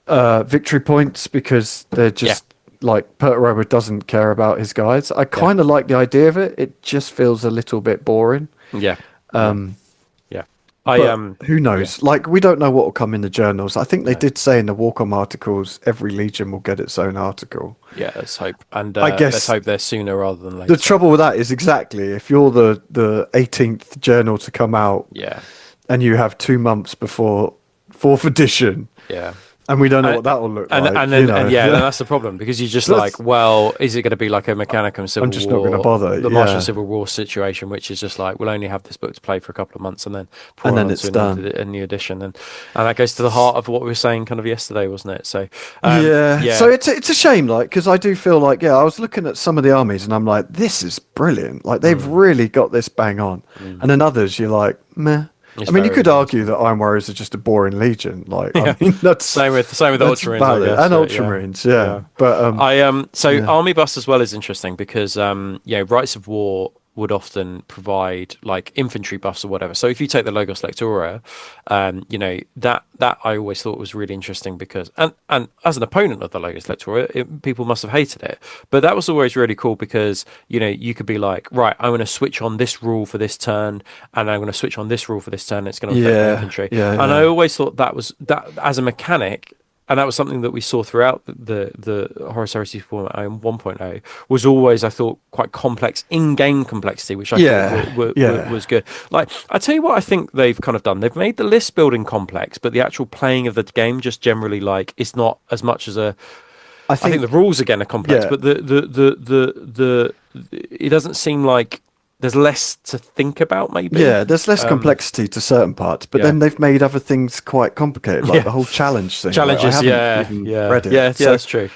victory points because they're just like Pertorower doesn't care about his guys. I kind of like the idea of it. It just feels a little bit boring. Who knows? Like, we don't know what will come in the journals. I think they did say in the Warcom articles every Legion will get its own article. Yeah, let's hope. And I guess let's hope they're sooner rather than later. The trouble with that is exactly if you're the 18th journal to come out, and you have 2 months before 4th edition, and we don't know what that will look like. And then that's the problem because you're just like, well, is it going to be like a Mechanicum Civil War? I'm just not going to bother. The Martian Civil War situation, which is just like, we'll only have this book to play for a couple of months and then it's done. A new edition, and that goes to the heart of what we were saying kind of yesterday, wasn't it? So so it's a shame, like, because I do feel like I was looking at some of the armies and I'm like, this is brilliant. Like they've really got this bang on, and then others you're like, meh. I mean, you could argue that Iron Warriors are just a boring legion. Like, I mean, that's same with Ultramarines, I guess, and Ultramarines, But Army Bus as well is interesting because Rights of War would often provide like infantry buffs or whatever. So if you take the Logos Lectora, that I always thought was really interesting because and as an opponent of the Logos Lectora, people must have hated it, but that was always really cool because you could be like, right, I'm going to switch on this rule for this turn, and I'm going to switch on this rule for this turn. It's going to affect infantry, I always thought that as a mechanic. And that was something that we saw throughout the Horus Heresy format 1.0 was always, I thought, quite complex in-game complexity, which I thought was good. Like, I tell you what I think they've kind of done. They've made the list building complex, but the actual playing of the game just generally, like, it's not as much as a... I think the rules, again, are complex, but it doesn't seem like there's less to think about, maybe. Yeah, there's less complexity to certain parts, but then they've made other things quite complicated, like the whole challenge thing. Challenges, I haven't even read it. So, that's true.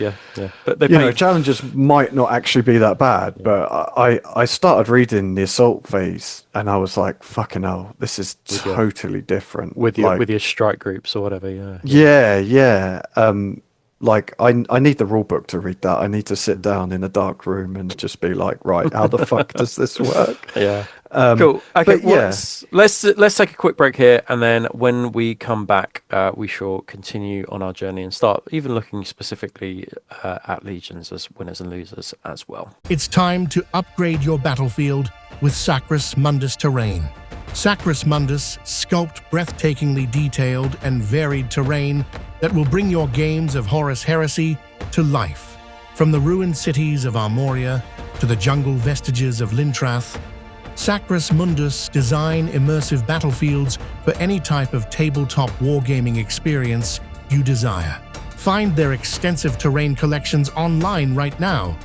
But they challenges might not actually be that bad, but I started reading the assault phase, and I was like, fucking hell, this is totally different with your strike groups or whatever. Like, I need the rule book to read that. I need to sit down in a dark room and just be like, right, how the fuck does this work? Cool. Okay, let's take a quick break here, and then when we come back, we shall continue on our journey and start even looking specifically at legions as winners and losers as well. It's time to upgrade your battlefield with Sacrus Mundus terrain. Sacrus Mundus sculpt breathtakingly detailed and varied terrain that will bring your games of Horus Heresy to life. From the ruined cities of Armoria to the jungle vestiges of Lintrath, Sacrus Mundus design immersive battlefields for any type of tabletop wargaming experience you desire. Find their extensive terrain collections online right now.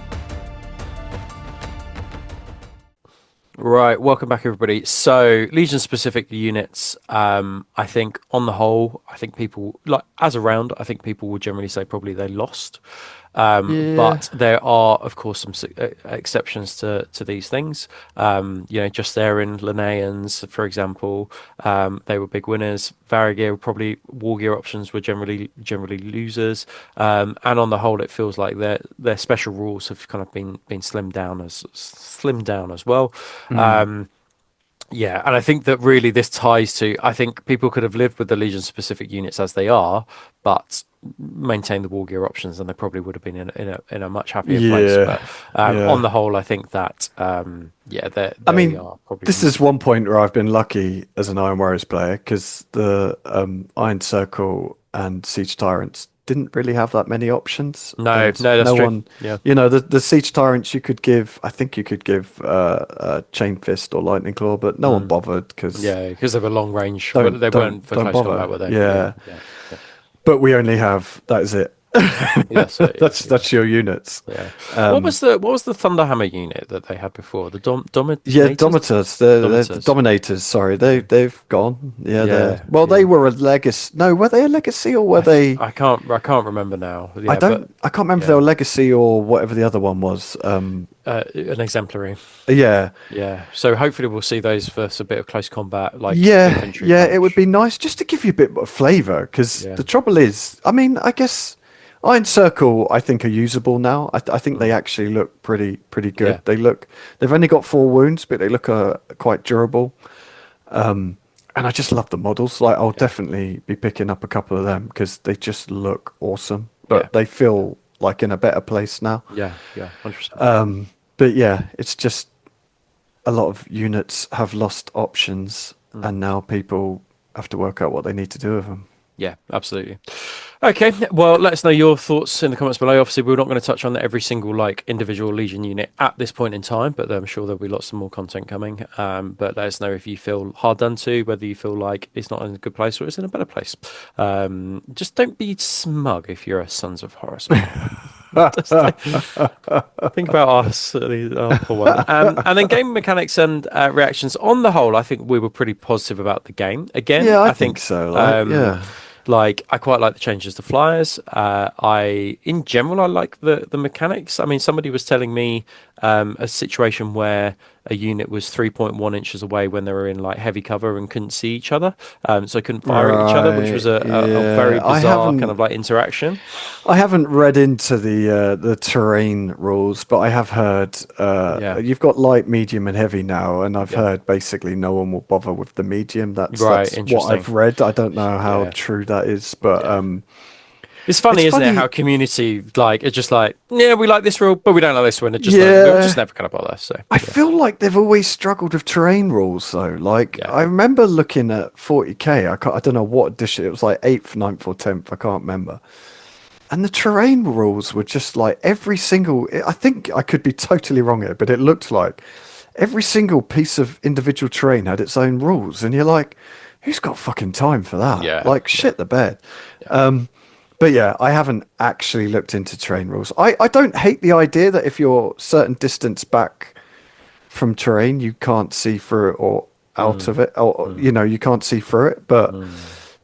Right, welcome back, everybody. So, Legion-specific units, I think on the whole, I think people like as a round, I think people would generally say probably they lost. Yeah. But there are, of course, some exceptions to these things. Just there in Linnaeans, for example, they were big winners. Varigir, probably war gear options were generally losers. And on the whole, it feels like their special rules have kind of been slimmed down as well. Mm. Yeah, and I think that really this ties to, I think people could have lived with the Legion specific units as they are, but maintained the war gear options, and they probably would have been in a much happier place. Yeah. But on Yeah. the whole, I think that I they mean, are probably this is usable. one point where I've been lucky as an Iron Warriors player because the Iron Circle and Siege Tyrants didn't really have that many options, No, and no, that's no true. one, Yeah, the Siege Tyrants you could give, I think you could give Chain Fist or Lightning Claw, but no one bothered because yeah, because they were long range. Well, they weren't for don't close combat, bother. were they? Yeah, Yeah, yeah, yeah. but we only have that is it. That's it. Yeah, yeah. That's your units. Yeah. Um, What was the Thunderhammer unit that they had before? The Yeah, Dominators? Domitors, the Dominators. Dominators. Sorry, they've gone. Yeah, Yeah, they yeah. were a legacy. No, were they a legacy or were they? I can't remember now. Yeah, but I can't remember if they yeah, were legacy or whatever the other one was. an exemplary. Yeah, Yeah. So hopefully we'll see those for a bit of close combat, like yeah, infantry yeah. It would punch. be nice just to give you a bit of flavour because Yeah. the trouble is, I mean, I guess Iron Circle I think are usable now. I think they actually look pretty good. Yeah. They've only got 4 wounds, but they look quite durable. And I just love the models. Like I'll Yeah. definitely be picking up a couple of them because they just look awesome. Yeah. But they feel like in a better place now. Yeah. Yeah. 100%. But yeah, it's just a lot of units have lost options, and now people have to work out what they need to do with them. Yeah, absolutely. Okay, well, let us know your thoughts in the comments below. Obviously, we're not going to touch on every single like individual Legion unit at this point in time, but I'm sure there'll be lots of more content coming. But let us know if you feel hard done to, whether you feel like it's not in a good place or it's in a better place. Just don't be smug if you're a Sons of Horus. Just think about us for one. And then game mechanics and reactions. On the whole, I think we were pretty positive about the game. Again, Yeah, I I think think so. Like, yeah. like I quite like the changes to flyers. In general, I like the mechanics. I mean, somebody was telling me a situation where a unit was 3.1 inches away when they were in like heavy cover and couldn't see each other, so couldn't fire at each other, which was Right. a very Yeah. bizarre kind of like interaction. I haven't read into the terrain rules, but I have heard Yeah, you've got light, medium, and heavy now, and I've yeah, heard basically no one will bother with the medium. right. That's what Interesting. I've read. I don't know how Yeah, true that is, but yeah. It's it's funny, isn't it? funny. How community like it's just like, yeah, we like this rule, but we don't like this one. It just like we're just Yeah, never gonna bother. So I yeah, feel like they've always struggled with terrain rules though. Like yeah, I remember looking at 40k. I don't know what edition it was, like 8th, 9th, or 10th. I can't remember. And the terrain rules were just like every single. I think I could be totally wrong here, but it looked like every single piece of individual terrain had its own rules, and you're like, who's got fucking time for that? yeah, Like yeah, shit the bed. yeah. But yeah, I haven't actually looked into terrain rules. I don't hate the idea that if you're certain distance back from terrain, you can't see through it or out Mm, of it, or mm, you can't see through it. But mm.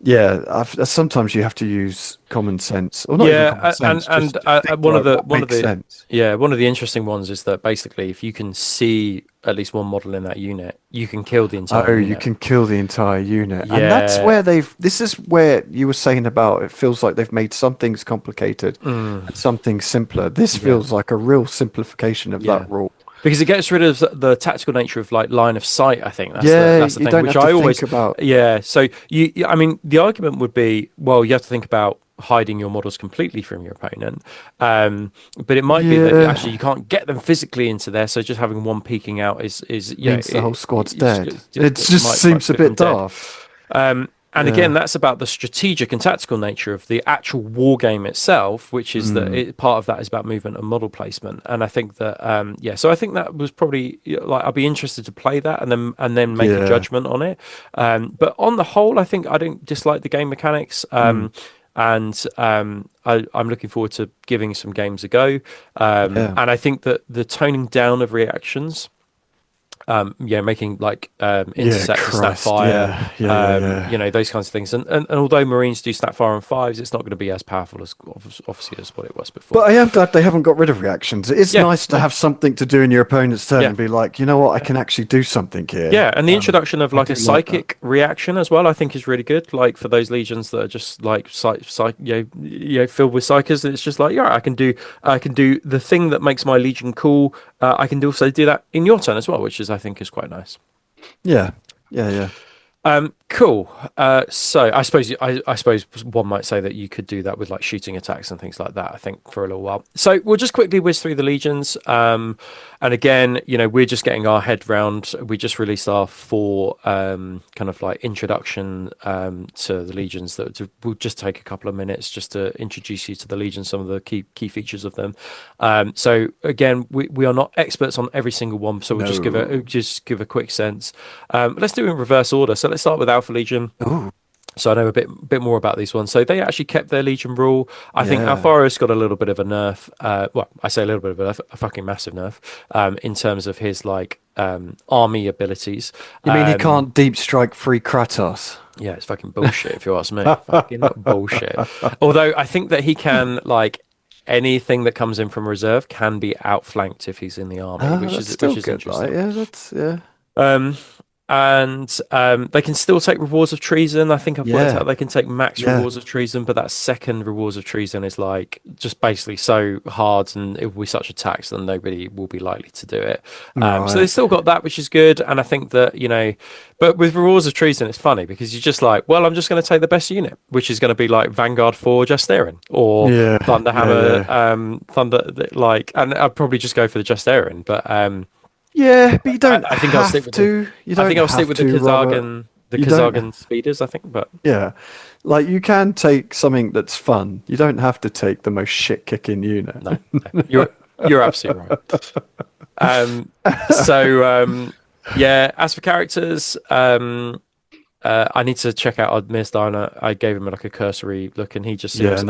yeah, sometimes you have to use common sense, or not even common Yeah, sense, just think one of like the what makes sense. one of the interesting ones is that basically, if you can see at least one model in that unit, you can kill the entire Oh, you unit. can kill the entire unit. And that's Yeah, where this is where you were saying about it feels like they've made some things complicated mm, and some things simpler. This yeah, feels like a real simplification of yeah. that rule. Because it gets rid of the tactical nature of like line of sight. I think Yeah, that's the you thing, don't which have to I think always about. yeah. So I mean, the argument would be, well, you have to think about hiding your models completely from your opponent, but it might be that Yeah, actually you can't get them physically into there. So just having one peeking out is yeah, means the whole squad's it just, dead. just It just might seems a flip them bit dead. daft. And again, Yeah. that's about the strategic and tactical nature of the actual war game itself, which is that Mm, part of that is about movement and model placement. And I think that, yeah, so I think that was probably like I'd be interested to play that and then make a yeah. judgment on it. But on the whole, I think I don't dislike the game mechanics. Mm, I'm looking forward to giving some games a go. yeah. And I think that the toning down of reactions making like intercept and snap Christ, fire, yeah. those kinds of things. And although Marines do snap fire on fives, it's not going to be as powerful as obviously as what it was before. But I am glad they haven't got rid of reactions. It is Yeah, nice to have something to do in your opponent's turn yeah. and be like, you know what, I can actually do something here. Yeah, and the introduction of like do a like psychic reaction as well, I think is really good. Like for those legions that are just like filled with psychers, it's just like, yeah, I can do the thing that makes my legion cool. I can also do that in your turn as well, which is I think is quite nice. Yeah. Cool. So I suppose one might say that you could do that with like shooting attacks and things like that, I think, for a little while. So we'll just quickly whiz through the legions. And again, we're just getting our head round. We just released our 4 kind of like introduction to the legions that will just take a couple of minutes just to introduce you to the legions, some of the key features of them. So again, we are not experts on every single one, so we'll just give a quick sense. Let's do it in reverse order. So let's start with Alpha Legion. Ooh. So I know a bit more about these ones. So they actually kept their Legion rule. I think Yeah. Alfaris got a little bit of a nerf. Well, I say a little bit of a fucking massive nerf in terms of his like army abilities. You mean he can't deep strike free Kratos? Yeah, it's fucking bullshit if you ask me. Fucking bullshit. Although I think that he can like anything that comes in from reserve can be outflanked if he's in the army, which is still good. Like, Interesting. And they can still take rewards of treason. I think I've worked out they can take max rewards of treason, but that second rewards of treason is like just basically so hard, and it will be such a tax that nobody will be likely to do it. So they've still got that, which is good. And I think that but with rewards of treason, it's funny because you're just like, well, I'm just going to take the best unit, which is going to be like Vanguard for Justaerin or Thunderhammer, Thunder like, and I'd probably just go for the Justaerin, but. Yeah, but you don't. I think I'll stick with I'll stick with the Kazagan speeders. I think, but yeah, like you can take something that's fun. You don't have to take the most shit kicking unit. No. You're absolutely right. As for characters, I need to check out Admir's Diner. I gave him like a cursory look, and he just seems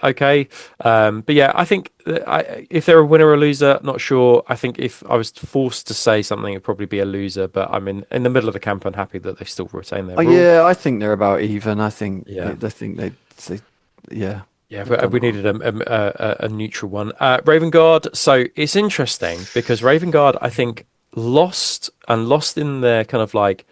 okay. But yeah, I think if they're a winner or a loser, not sure. I think if I was forced to say something, it'd probably be a loser. But I'm in the middle of the camp and happy that they still retain their rule. Yeah, I think they're about even. I think yeah. Yeah, but we needed a neutral one. Raven Guard. So it's interesting because Raven Guard, I think, lost in their kind of like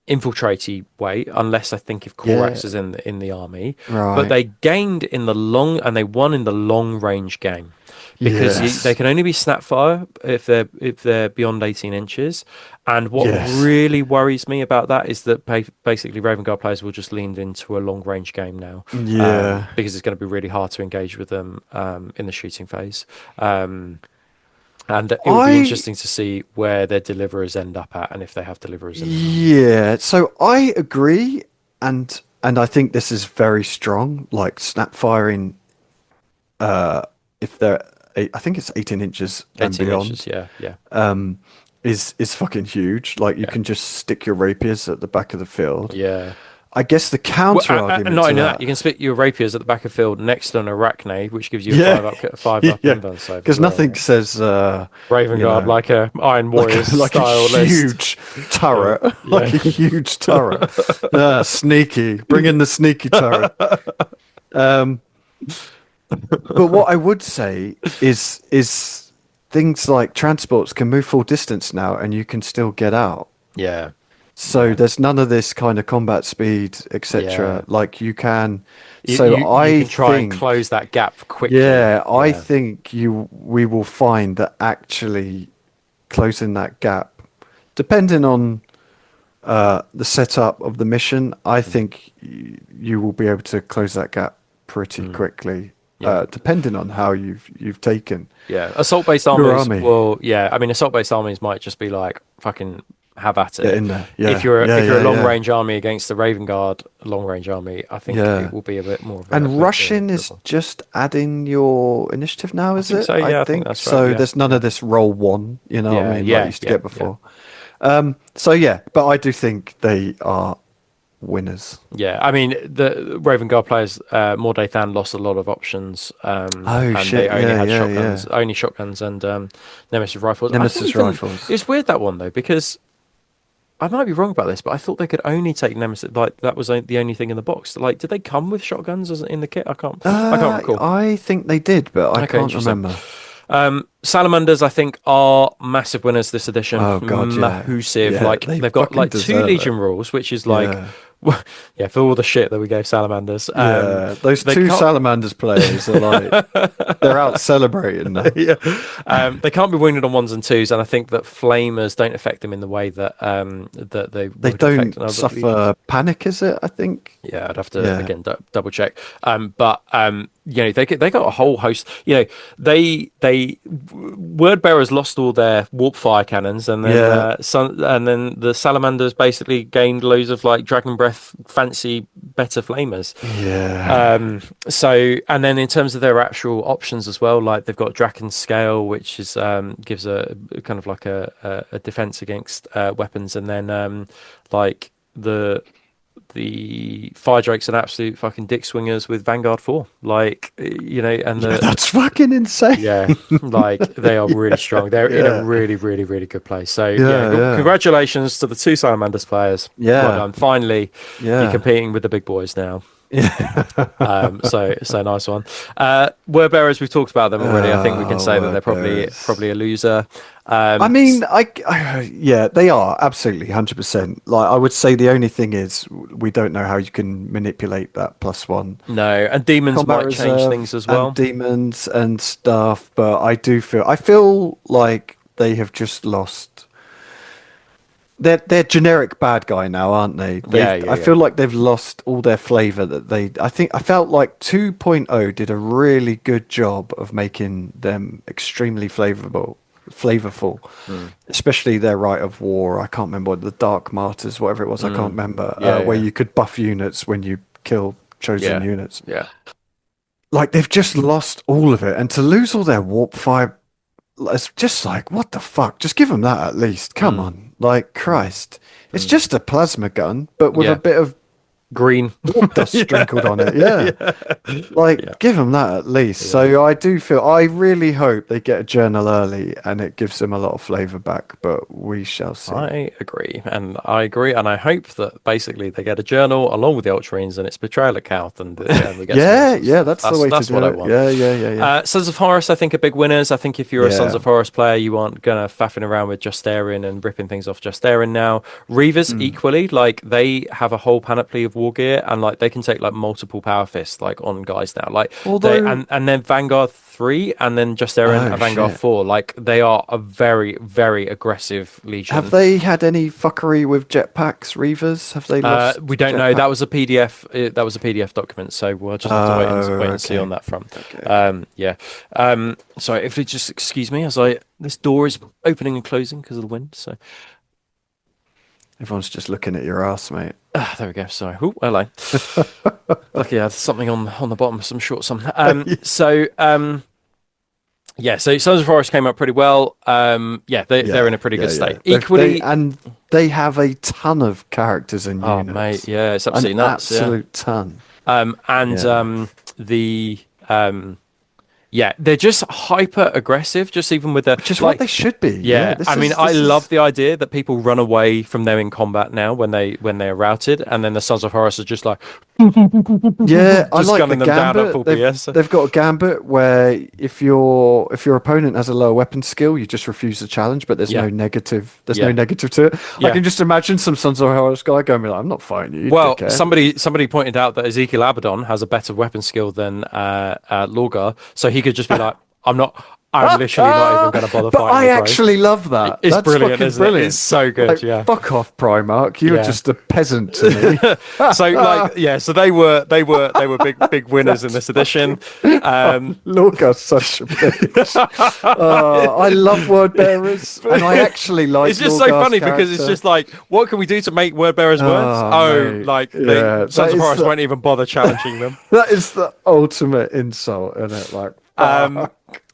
infiltratey way, unless I think if Korax is in the army, but they gained in the long and they won in the long range game because they can only be snapfire if they're beyond 18 inches. And what really worries me about that is that basically Raven Guard players will just lean into a long range game now, because it's going to be really hard to engage with them in the shooting phase. And it will be interesting to see where their deliverers end up at, and if they have deliverers. Yeah, so I agree, and I think this is very strong. Like snap firing, if they're, I think it's 18 inches and beyond. Inches, yeah. Is fucking huge. Like you can just stick your rapiers at the back of the field. Yeah. I guess the counter argument. Not only that, you can spit your rapiers at the back of field next to an Arachne, which gives you a 5 up inbound save. Because nothing says Raven Guard like a Iron Warriors like a huge turret, like a huge turret. Sneaky, bring in the sneaky turret. But what I would say is things like transports can move full distance now, and you can still get out. Yeah. So there's none of this kind of combat speed, etc. Like you can. You can try and close that gap quickly. Yeah, I think we will find that actually closing that gap, depending on the setup of the mission, I think you will be able to close that gap pretty quickly. Depending on how you've taken. Yeah, assault-based armies. Well, yeah, I mean, assault-based armies might just be like fucking. Have at it. In there. Yeah. If you're a long range army against the Raven Guard long range army, I think it will be a bit more. And Russian is just adding your initiative now, is it? So, yeah, I think that's right. So there's none of this roll one, you know what I mean? Like you used to get before. But I do think they are winners. Yeah, I mean the Raven Guard players, Morday Than lost a lot of options, and Shit! they only had Yeah, shotguns, only shotguns and Nemesis rifles. I Nemesis thought even, rifles. it's weird that one though, because I might be wrong about this, but I thought they could only take Nemesis. Like that was the only thing in the box. Like, did they come with shotguns in the kit? I can't recall. I think they did, but I Okay, can't interesting. remember. Salamanders, I think, are massive winners this edition. Oh God, yeah, Massive. yeah. Like They they've got fucking like 2 deserve Legion it. rules, which is like, Yeah. yeah, for all the shit that we gave Salamanders. Yeah, those They two can't. Salamanders players are like they're out celebrating now. Yeah, they can't be wounded on 1s and 2s, and I think that flamers don't affect them in the way that that they They would affect don't another suffer legions. panic, is it? I think. Yeah, I'd have to Yeah. again double check. But they got a whole host. They word bearers lost all their warp fire cannons, and then Yeah. and then the salamanders basically gained loads of like dragon breath, fancy, better flamers. Yeah. So, and then in terms of their actual options as well, like they've got Draken Scale, which is gives a kind of like a defense against weapons, and then like the Fire Drake's an absolute fucking dick swingers with Vanguard 4. Like, and That's fucking insane. yeah, like they are really strong. They're in Yeah. a really, really, really good place. So Yeah. congratulations to the 2 Salamanders players. Yeah. Well done. Finally, Yeah. you're competing with the big boys now. Yeah. So nice one. Word bearers, we've talked about them already. I think we can say that they're Word probably a loser. I mean, yeah, they are absolutely 100%. Like, I would say the only thing is we don't know how you can manipulate that +1 no, and demons combat might change reserve things as well. and demons and stuff. But I feel like they have just lost. They're generic bad guy now, aren't they? I feel like they've lost all their flavor that I felt like 2.0 did a really good job of making them extremely flavorful, especially their Rite of War. I can't remember the Dark Martyrs, whatever it was. I can't remember where you could buff units when you kill chosen units. Yeah. Like they've just lost all of it, and to lose all their warp fire, it's just like, what the fuck? Just give them that at least. Come on, like Christ. It's just a plasma gun, but with a bit of Green. warp dust sprinkled on it. Yeah. Like, give them that at least. So I really hope they get a journal early and it gives them a lot of flavour back, but we shall see. I agree, and I hope that basically they get a journal along with the Ultramarines and its betrayal account, and we get that's the way to do what it. I want. Yeah. Sons of Horus, I think, are big winners. I think if you're a Sons of Horus player, you aren't gonna faffing around with Justarian and ripping things off Justarian now. Reavers equally, like they have a whole panoply of war gear, and like they can take like multiple power fists like on guys now. Like and then Vanguard 3 and then Justarian and Vanguard 4. Like they are a very, very aggressive legion. Have they had any fuckery with jetpacks, Reavers? Have they lost? We don't know. That was a PDF. That was a PDF document, so we'll just have to wait and see on that front. Okay. Sorry, if you just excuse me as this door is opening and closing because of the wind. So Everyone's just looking at your ass, mate. there we go. Sorry. Oh, hello. Lucky I had something on the bottom, some short some. So Sons of Horus came up pretty well. They're in a pretty good state. Equally, they have a ton of characters and units. Oh, mate, yeah, it's absolutely nuts. Absolute ton. They're just hyper aggressive, just even with the just what they should be. Yeah, I love the idea that people run away from them in combat now when they're routed, and then the Sons of Horus are just like I like gunning the them down at gambit. full PS. They've got a gambit where if your opponent has a lower weapon skill, you just refuse the challenge, but there's no negative. There's no negative to it. I can just imagine some Sons of Horus guy going, like, "I'm not fighting you." Well, dickhead." somebody pointed out that Ezekiel Abaddon has a better weapon skill than Lorgar, so he could just be like, I'm literally not even going to bother but fighting. I actually love that. It's That's brilliant, fucking isn't brilliant. it? It's so good, Like, fuck off, Primarch. You're just a peasant to me. So they were big winners in this edition. Lorgar's such a bitch. I love word bearers, and I actually like. It's just Lorgar's so funny character. because it's just like, what can we do to make word bearers worse? Sons of Horus won't even bother challenging them. That is the ultimate insult, isn't it? Like,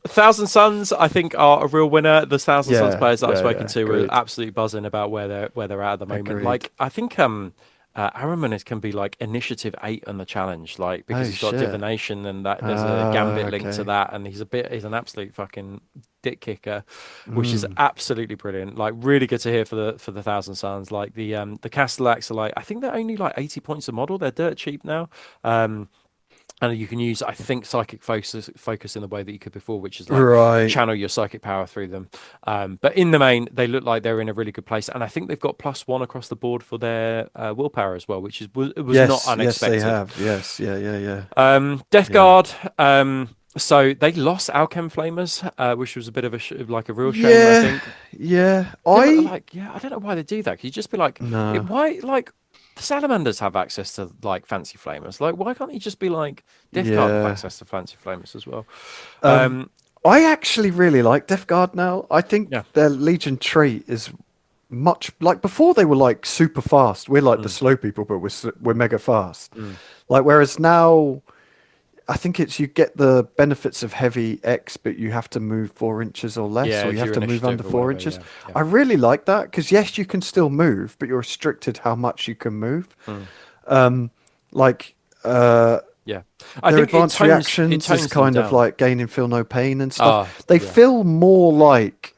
Thousand Suns, I think, are a real winner. The Thousand Suns players that I've spoken to agreed. are absolutely buzzing about where they're at the moment. Agreed. Like, I think Araman can be like initiative 8 on the challenge, like because Oh he's got shit. divination and that there's a gambit linked to Okay. that, and he's an absolute fucking dick kicker, which is Mm. absolutely brilliant. Like really good to hear for the Thousand Suns. Like the Castellax are like I think they're only like 80 points a model. They're dirt cheap now. And you can use, I think, psychic focus in the way that you could before, which is like Right. channel your psychic power through them. But in the main, they look like they're in a really good place, and I think they've got +1 across the board for their willpower as well, which it was not Yes, yes, they unexpected. have. Yes, yeah, yeah, yeah, Death yeah. Guard. So they lost Alchem Flamers, which was a bit of like a real shame, I Yeah, think. yeah. They were I like, yeah, I don't know why they do that. Could you just be like, no. why, like, the salamanders have access to like fancy flamers? Like, why can't he just be like, Death Guard have Yeah. access to fancy flamers as well? Um, Um, I actually really like Death Guard now. I think yeah, their Legion trait is much like before they were like super fast. We're like the mm, slow people, but we're mega fast. mm. Like whereas now I think it's you get the benefits of heavy X, but you have to move 4 inches or less, Yeah, or you it's have your to move under initiative or four whatever. inches. Yeah, yeah, I really like that because yes, you can still move, but you're restricted how much you can move. mm, Um, like uh, yeah. I their think advanced it reactions is tones them kind of down. like gain and feel no pain and stuff. Ah, They yeah, feel more like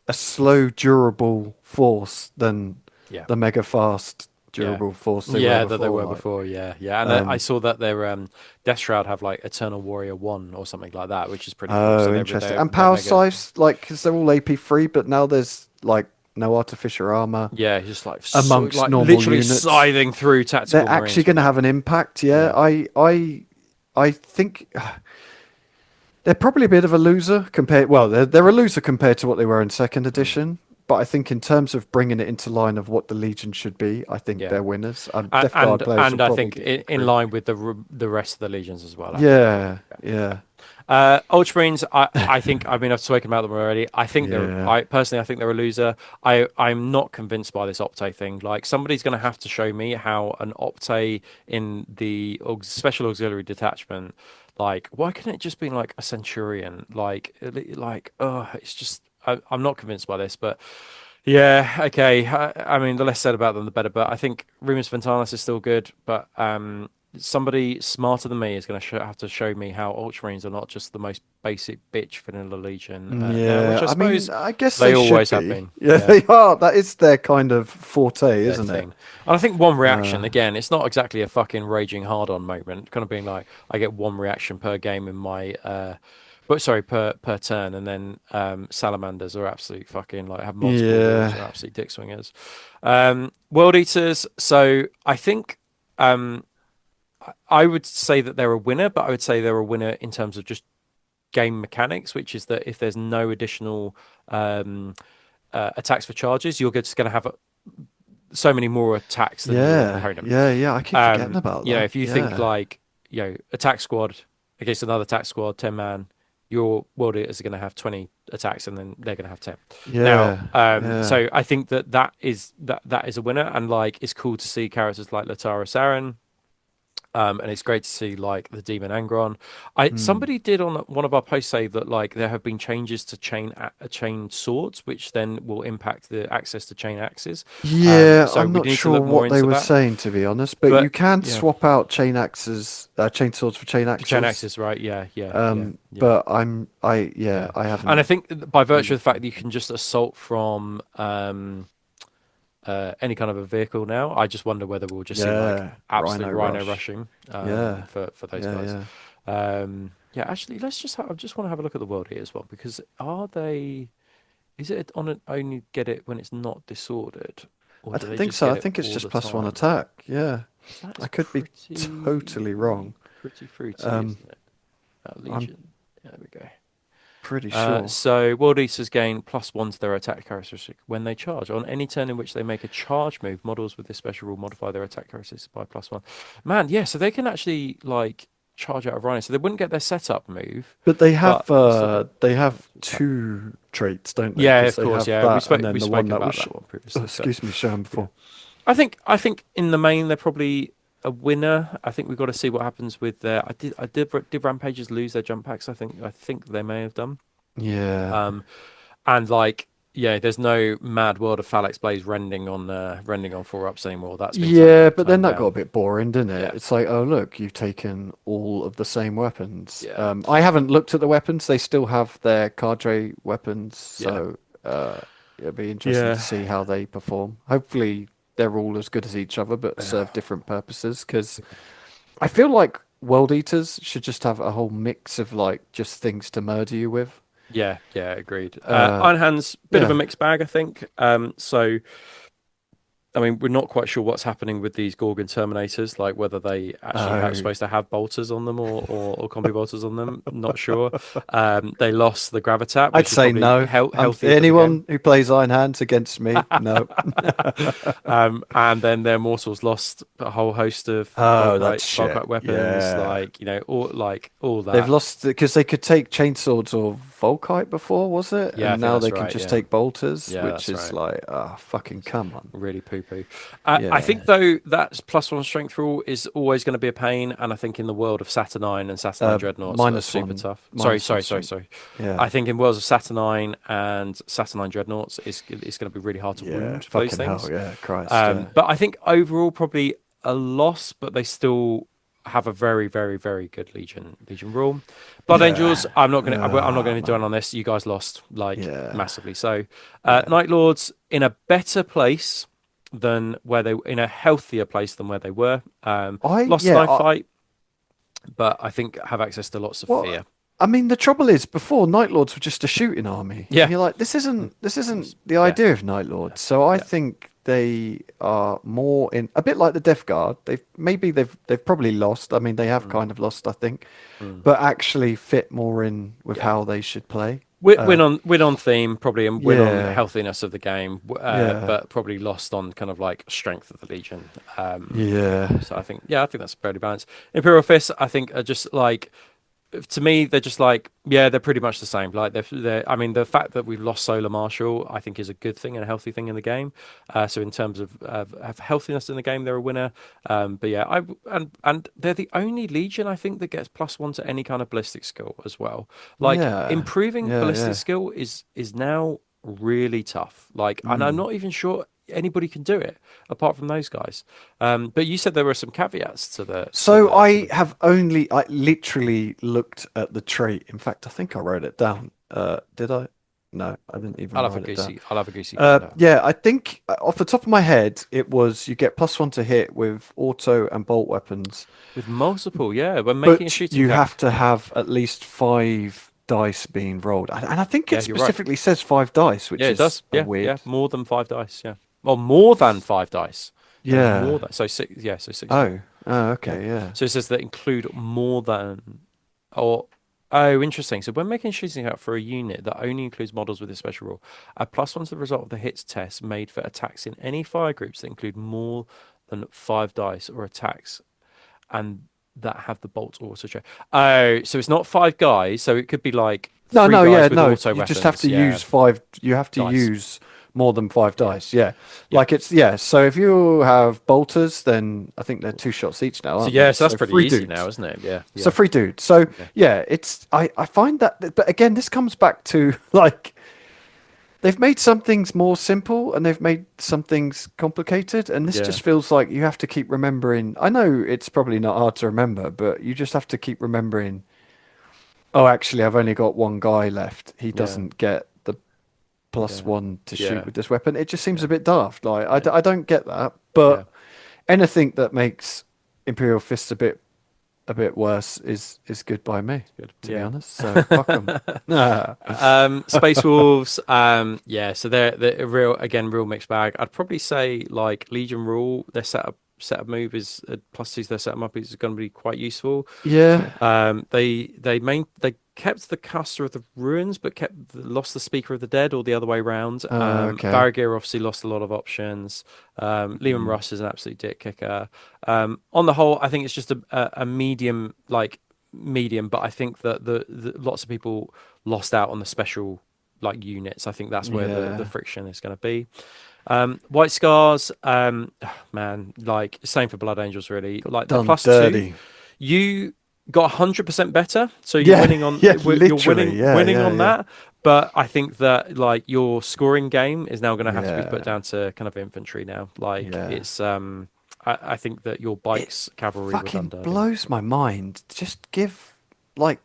a slow, durable force than yeah. the mega fast, Yeah. durable force they were Yeah, that they before. were Like, before. Yeah, yeah. And I um, saw that their Death Shroud have like Eternal Warrior 1 or something like that, which is pretty cool. So oh, interesting. And they're power mega. size, like, because they're all AP free, but now there's like no artificial armor Yeah, just like so amongst like normal literally units. scything through They're tactical actually marines, going to which have an impact. Yeah, yeah. I think they're probably a bit of a loser compared. Well, they're a loser compared to what they were in second Mm, edition. But I think in terms of bringing it into line of what the Legion should be, I think yeah. they're winners. And Death Guard And players will I probably think get in creamed. line with the rest of the legions as well. I think they Yeah, yeah. yeah, Ultramarines, I think I mean I've spoken about them already. yeah, I personally I think they're a loser. I'm not convinced by this Opte thing. Like somebody's going to have to show me how an Opte in the special auxiliary detachment, like why couldn't it just be like a Centurion? Oh, it's just I'm not convinced by this, but yeah, okay. I mean, the less said about them, the better. But I think Remus Ventalis is still good, but somebody smarter than me is going to have to show me how Ultramarines are not just the most basic bitch vanilla Legion. Which yeah. I I mean, suppose I guess they they should always have be. been. Yeah, Yeah, they are. That is their kind of forte, their isn't it? thing. And I think one reaction Uh, again, it's not exactly a fucking raging hard on moment. Kind of being like, I get one reaction per game in my. But sorry, per turn, and then salamanders are absolute fucking like have multiple rules, yeah, are absolute dick swingers. World Eaters. So I think I would say that they're a winner, but I would say they're a winner in terms of just game mechanics, which is that if there's no additional um, attacks for charges, you're just going to have so many more attacks than your yeah, opponent. yeah, yeah. I keep forgetting about that. If you think Yeah, like, attack squad against another attack squad, 10 man, your world eaters are going to have 20 attacks and then they're going to have 10. Now, yeah, yeah. so I think that is a winner, and like it's cool to see characters like Latara Saren. And it's great to see like the Demon Angron. Hmm. Somebody did on one of our posts say that like there have been changes to chain swords, which then will impact the access to chain axes. Yeah, So I'm we not need to sure look more what they into were that. saying to be honest, but you But can yeah, swap out chain axes, chain swords for chain chain axes. axes, right? Yeah, yeah, yeah, yeah, But yeah. I And I haven't think by virtue really of the fact seen. that you can just assault from any kind of a vehicle now, I just wonder whether we'll just see like Yeah, absolute Rhino rhino Rush. rushing Yeah, for those yeah, guys. yeah. Yeah, actually, I just want to have a look at the world here as well because are they? Is it on an only get it when it's not disordered, or I do don't they think just so. get I it think it's all just the +1 time? attack. Yeah, That I is could be totally wrong. pretty fruity, Um, isn't it? I'm Legion. There we go. pretty sure. So World Eaters gain +1 to their attack characteristic when they charge. On any turn in which they make a charge move, models with this special rule modify their attack characteristics by +1. Man, yeah, so they can actually like charge out of Rhino. So they wouldn't get their setup move, But but they still get they charge have attack. two traits, don't they? Yeah, Because of they course, have yeah. that and then We've the one spoken that was about that one oh, previously. So excuse me, shown yeah. before. I think in the main they're probably a winner. I think we've got to see what happens with their did Rampages lose their jump packs? I think they may have done. Yeah. Um and like there's no mad world of Phalanx Blaze rending on 4-ups anymore. That's been Yeah, but then toned that got a down. bit boring, didn't it? Yeah, It's like, oh look, you've taken all of the same weapons. yeah, I haven't looked at the weapons. They still have their cadre weapons, yeah, so it'll be interesting to yeah. see how they perform. Hopefully, they're all as good as each other, but serve different purposes. Because I feel like World Eaters should just have a whole mix of like just things to murder you with. Yeah, yeah, agreed. Uh, Iron Hand's bit of a yeah. mixed bag, I think. So I mean, we're not quite sure what's happening with these Gorgon Terminators, like whether they actually have Oh. supposed to have bolters on them or combi bolters on them. Not sure. They lost the Gravitat, I'd which is say probably no. healthy for the game. Anyone who plays Iron Hands against me, no. And then their Mortals lost a whole host of Oh, that's shit. bulk weapons, Yeah. all They've that. lost because they could take chainswords or Volkite before, was it? Yeah, I And think now that's they can right. just Yeah, take bolters, yeah, which that's is right. like, ah, fucking come on. Really poo poo. I Yeah. think though that +1 strength rule is always going to be a pain, and I think in the world of Saturnine and Saturnine Dreadnoughts are Minus super one. tough. Sorry, Minus one sorry, sorry, strength. sorry. Yeah. I think in worlds of Saturnine and Saturnine Dreadnoughts, it's going to be really hard to Yeah. wound those Fucking hell. things. Yeah. Christ. Yeah. But I think overall probably a loss, but they still have a very, very, very good Legion rule. Blood Angels, Yeah. I'm not going to dwell Man. on this. You guys lost like Yeah. massively. So Yeah. Night Lords in a better place than where they in a healthier place than where they were. Lost a Yeah. knife fight, but I think have access to lots of Well, fear. I mean, the trouble is, before Night Lords were just a shooting army, and Yeah, you're like, this isn't the yeah, idea of Night yeah, Lords. So I yeah. think they are more in a bit like the Death Guard. They've probably lost. I mean, they have Mm, kind of lost, I think, mm. but actually fit more in with Yeah. how they should play. Win on theme probably, and win on Yeah, healthiness of the game, yeah, but probably lost on kind of like strength of the Legion. yeah, So I think that's fairly balanced. Imperial Fists, I think, are just like, to me, they're just like, yeah, they're pretty much the same. Like I mean, the fact that we've lost Solar Marshal, I think, is a good thing and a healthy thing in the game. So in terms of healthiness in the game, they're a winner. But yeah, and they're the only Legion I think that gets +1 to any kind of ballistic skill as well. Like yeah, improving yeah, ballistic yeah. skill is now really tough. Like, and I'm Mm. not even sure anybody can do it apart from those guys. But you said there were some caveats to the So to I the have I literally looked at the trait. In fact, I think I wrote it down. Did I? No, I didn't even write it down. I'll have a goosey gander. Yeah, I think off the top of my head, it was you get +1 to hit with auto and bolt weapons, With multiple, yeah. When making a but shooting you cap, have to have at least 5 dice being rolled. And I think yeah, it you're right. specifically says 5 dice, Yeah, which it is does. a Yeah, yeah. weird. More than 5 dice, yeah. Well, more than 5 dice. No, more Yeah. than so six. Yeah, so 6 dice. Oh. Oh, Yeah. okay. Yeah. So it says that include more than, or oh, interesting. So when making a shooting cap for a unit that only includes models with a special rule, add +1 to the result of the hits test made for attacks in any fire groups that include more than 5 dice or attacks and that have the bolt auto check. Oh, so it's not 5 guys. So it could be like No, three no, yeah, guys with no. auto You just have weapons. to Yeah, use 5. You have to dice. use more than 5 Yeah, dice. Yeah. yeah. Like it's yeah. So if you have bolters, then I think they're 2 shots each now, So aren't yeah, they? so that's So pretty three easy now, dudes. isn't it? Yeah, So yeah, 3 dudes. So yeah, yeah, it's I find that, but again, this comes back to like they've made some things more simple and they've made some things complicated, and this yeah, just feels like you have to keep remembering. I know it's probably not hard to remember, but you just have to keep remembering. Oh, actually, I've only got one guy left. He yeah, doesn't get the plus yeah, one to shoot yeah, with this weapon. It just seems a yeah, bit daft. Like yeah, I don't get that. yeah. But anything that makes Imperial Fists a bit worse is good by me, Good. to be Yeah. honest. So fuck them. Space Wolves. Yeah. So they're a real mixed bag. I'd probably say like Legion rule. Their setup move is +2 to their setup up is going to be quite useful. Yeah. They kept the caster of the ruins, but lost the speaker of the dead, or the other way around. Okay. Varigir obviously lost a lot of options. Lehman Mm. Russ is an absolute dick kicker. On the whole, I think it's just a medium, but I think that the lots of people lost out on the special like units. I think that's where the Yeah. friction is going to be. White Scars, man, like same for Blood Angels, really. Like the Done +2, dirty. you got 100% better, so you're Yeah. winning on Yeah. you're Literally. winning Yeah. winning Yeah. on Yeah. that. But I think that like your scoring game is now going to have to be put Yeah, down to kind of infantry now. Like yeah. it's I think that your It bikes cavalry would fucking underdo. blows my mind. Just give, like,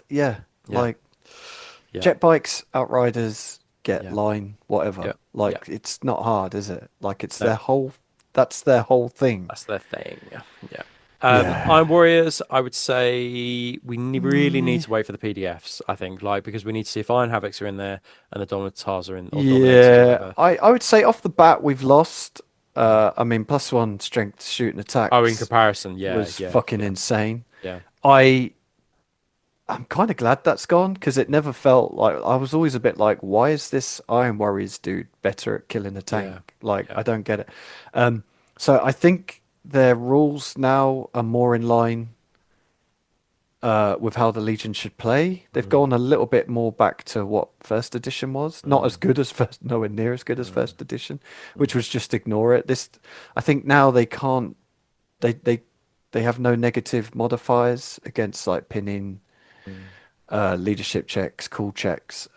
yeah, Yeah, like yeah, jet bikes, outriders, get yeah, line, whatever. yeah, yeah. Like, it's not hard, is it? Like, No, that's their whole thing. that's their thing. Yeah. Yeah. Iron Warriors, I would say we really need Mm, to wait for the PDFs. I think, like, because we need to see if Iron Havocs are in there and the Dominators are in, or Dominators or yeah, whatever. I would say off the bat we've lost. Mm. I mean, +1 strength shooting Oh, in attacks comparison, yeah, was yeah, fucking yeah, insane. yeah. I I'm kind of glad that's gone because it never felt like I was always a bit like, why is this Iron Warriors dude better at killing a Yeah, tank? Like, yeah. I don't get it. Um, so I think their rules now are more in line with how the Legion should play. They've Mm, gone a little bit more back to what first edition was. Not as mm, good as first, nowhere near as good as mm, first edition, which mm, was just ignore it. I think now they can't. They they they have no negative modifiers against like pinning, mm. leadership checks, cool checks.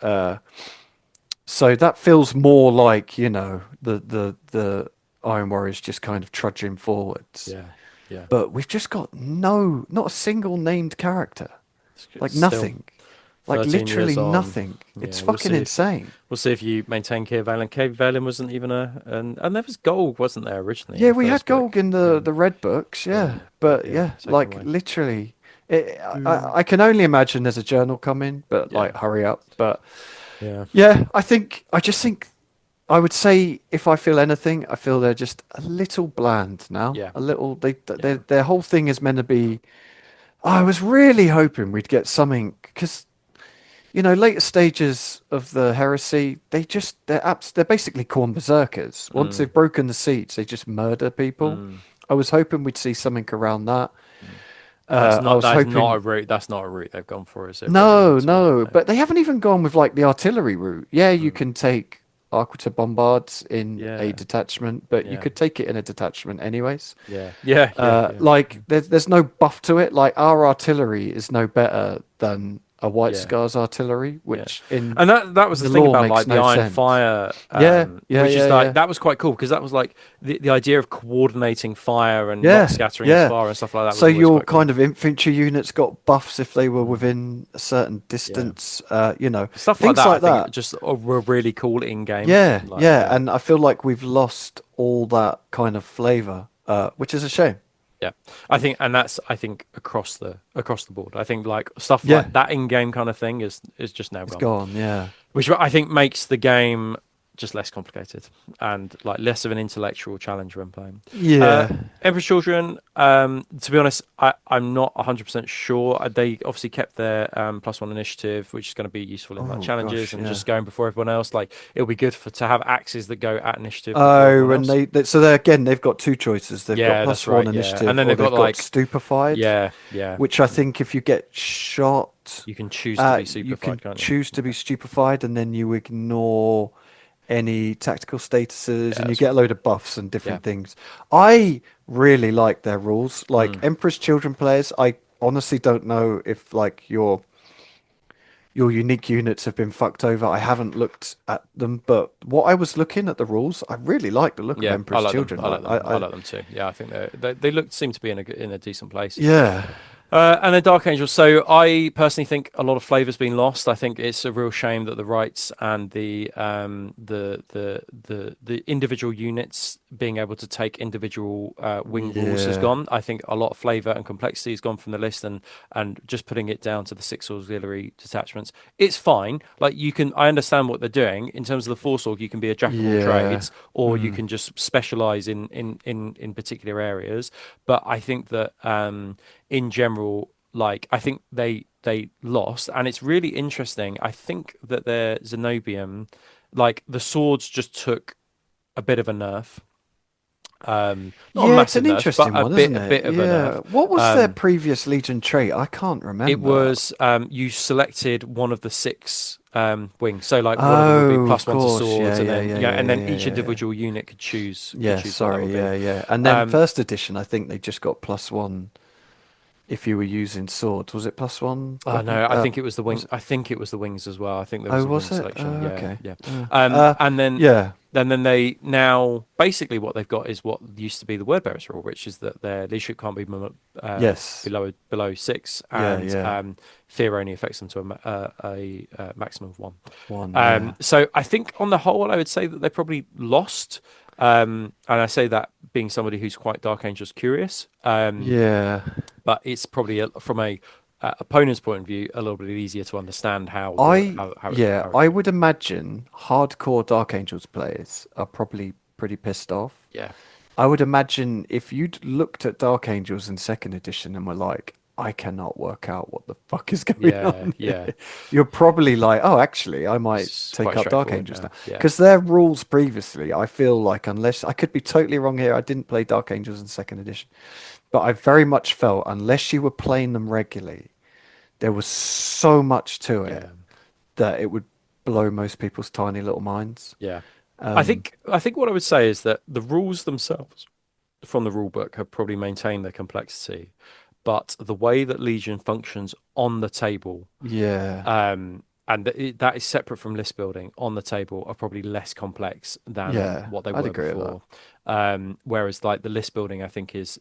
So that feels more like, the Iron Warriors just kind of trudging forwards. Yeah, yeah. But we've just got not a single named character. Like Still nothing. Like 13 literally years on. nothing. It's Yeah, fucking insane. we'll see if you maintain Cave Valen. Cave Valen wasn't even and there was gold, wasn't there, originally in Yeah, the we had first gold book? in Yeah, the red books, yeah, yeah. but But yeah, yeah, taken like away. literally, Mm. I can only imagine there's a journal coming, but Yeah, like hurry up. But yeah, yeah, I just think I would say if I feel anything, I feel they're just a little bland now. yeah, A little, yeah. their whole thing is meant to be. I was really hoping we'd get something because later stages of the heresy, they're basically corn berserkers. Once Mm, they've broken the seats, they just murder people. mm, I was hoping we'd see something around that. mm. I was That's not a hoping. route. That's not a route they've gone for, is it? Really, No, at all? no, No. but they haven't even gone with like the artillery route. Yeah, you Mm. can take Arquiter bombards in a Yeah, detachment, but you yeah, could take it in a detachment anyways. yeah, yeah, yeah, yeah, Like there's no buff to it. Like our artillery is no better than a White yeah. Scars artillery, Yeah, which in and that was the the thing lore about makes like the no Iron sense. Fire, Yeah, yeah, which is yeah, like yeah, that was quite cool because that was like the idea of coordinating fire and not yeah, scattering as yeah. far and stuff like that So was always your quite cool. kind of infantry units got buffs if they were Mm, within a certain yeah, distance. stuff like Things that. I like think that. just were really cool in game. Yeah, Like, yeah, yeah, and I feel like we've lost all that kind of flavor, which is a shame. yeah. I think across the board. I think like stuff Yeah, like that in game kind of thing is just now it's gone. gone. Yeah, Which I think makes the game just less complicated and like less of an intellectual challenge when playing. Uh, yeah, Emperor's Children, to be honest, I'm not 100% sure. They obviously kept their +1 initiative, which is going to be useful in like oh challenges gosh, and yeah. just going before everyone else. Like it'll be good to have axes that go at initiative before Oh, everyone and else. so they've got two choices. They've got Yeah, that's +1 right. Yeah, and initiative, then or they've got they've got like stupefied, yeah, yeah. which I think if you get shot, You can choose to be you can superfied, can't you? choose to be Yeah, stupefied, and then you ignore any tactical statuses, yeah, and you that's get a right. load of buffs and Yeah. different things. I really like their rules. Like Mm. Emperor's Children players, I honestly don't know if like your unique units have been fucked over. I haven't looked at them, but what I was looking at the rules, I really like the look of Yeah, I Emperor's like them. Children. I like them. I I like them too. Yeah, I think they look seem to be in a decent place. yeah, And then Dark Angel. So I personally think a lot of flavor's been lost. I think it's a real shame that the rights and the individual units being able to take individual wing rules has yeah, gone. I think a lot of flavor and complexity has gone from the list, and just putting it down to the 6 auxiliary detachments. It's fine. Like you can, I understand what they're doing in terms of the force org. You can be a jack of all yeah. trades, or you Mm. can just specialize in particular areas. But I think that in general, like I think they lost, and it's really interesting. I think that their Zenobium, like the swords, just took a bit of a nerf. Not a Yeah, it's massive an nerf, but interesting one, isn't a it? bit of a nerf. Yeah. What was their Um, previous Legion trait? I can't it remember. was you selected one of the 6 wings, so like one of them would be Oh, of +1 to course. Yeah, swords, and yeah, then yeah, yeah, yeah, and yeah, then yeah, each yeah, yeah. individual unit could Yeah, choose what that sorry. would be. Yeah, yeah. And then Um, first edition, I think they just got +1 if you were using swords. Was it +1 Oh weapon? no, I think it was the Was wing. it? I think it was the wings as well. I think there was Oh, a wing was it? selection. Yeah, Okay. yeah. Uh, uh, And then yeah. they now basically what they've got is what used to be the word bearers rule, which is that their leadership can't be Yes. below 6, Yeah. and Yeah. fear only affects them to a maximum of 1. One. Yeah. So I think on the whole, I would say that they probably lost. And I say that being somebody who's quite Dark Angels curious. Yeah. But it's probably from a opponent's point of view a little bit easier to understand I yeah, how it's I going. would imagine hardcore Dark Angels players are probably pretty pissed off. Yeah, I would imagine if you'd looked at Dark Angels in second edition and were like, I cannot work out what the fuck is going yeah, on yeah. here, you're probably like, oh, actually, I might It's take quite up Dark straightforward Angels now. now. Yeah, Because their rules previously, I feel like, unless I could be totally wrong here, I didn't play Dark Angels in second edition, but I very much felt unless you were playing them regularly, there was so much to it yeah, that it would blow most people's tiny little minds. yeah. Um, I think what I would say is that the rules themselves from the rule book have probably maintained their complexity, but the way that Legion functions on the table, yeah, and that is separate from list building on the table, are probably less complex than yeah, what they I'd were agree with that. before. Whereas like the list building, I think is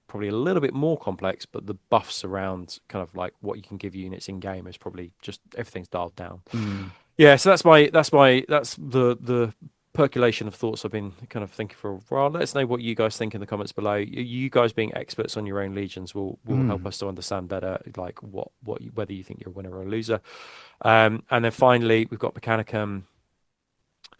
probably a little bit more complex, but the buffs around kind of like what you can give units in game is probably just everything's dialed down. Mm. Yeah, so that's the percolation of thoughts I've been kind of thinking for a while. Let us know what you guys think in the comments below. You guys being experts on your own legions will help Mm. us to understand better, like whether you think you're a winner or a loser. And then finally, we've got Mechanicum,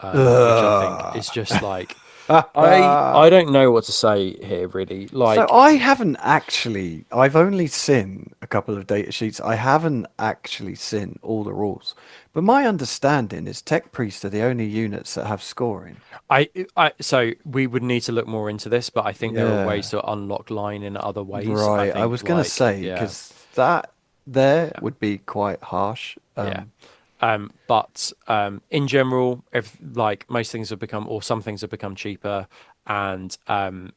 which I think Ugh. is just like I don't know what to say here really. So Like I haven't actually, I've only seen a couple of data sheets. I haven't actually seen all the rules. But my understanding is Tech Priests are the only units that have scoring. so we would need to look more into this, but I think there are ways Yeah. to unlock line in other ways. I Right. I think was gonna like say, because that there yeah, would be quite harsh. yeah. But in general, if like most things have become, or some things have become cheaper, and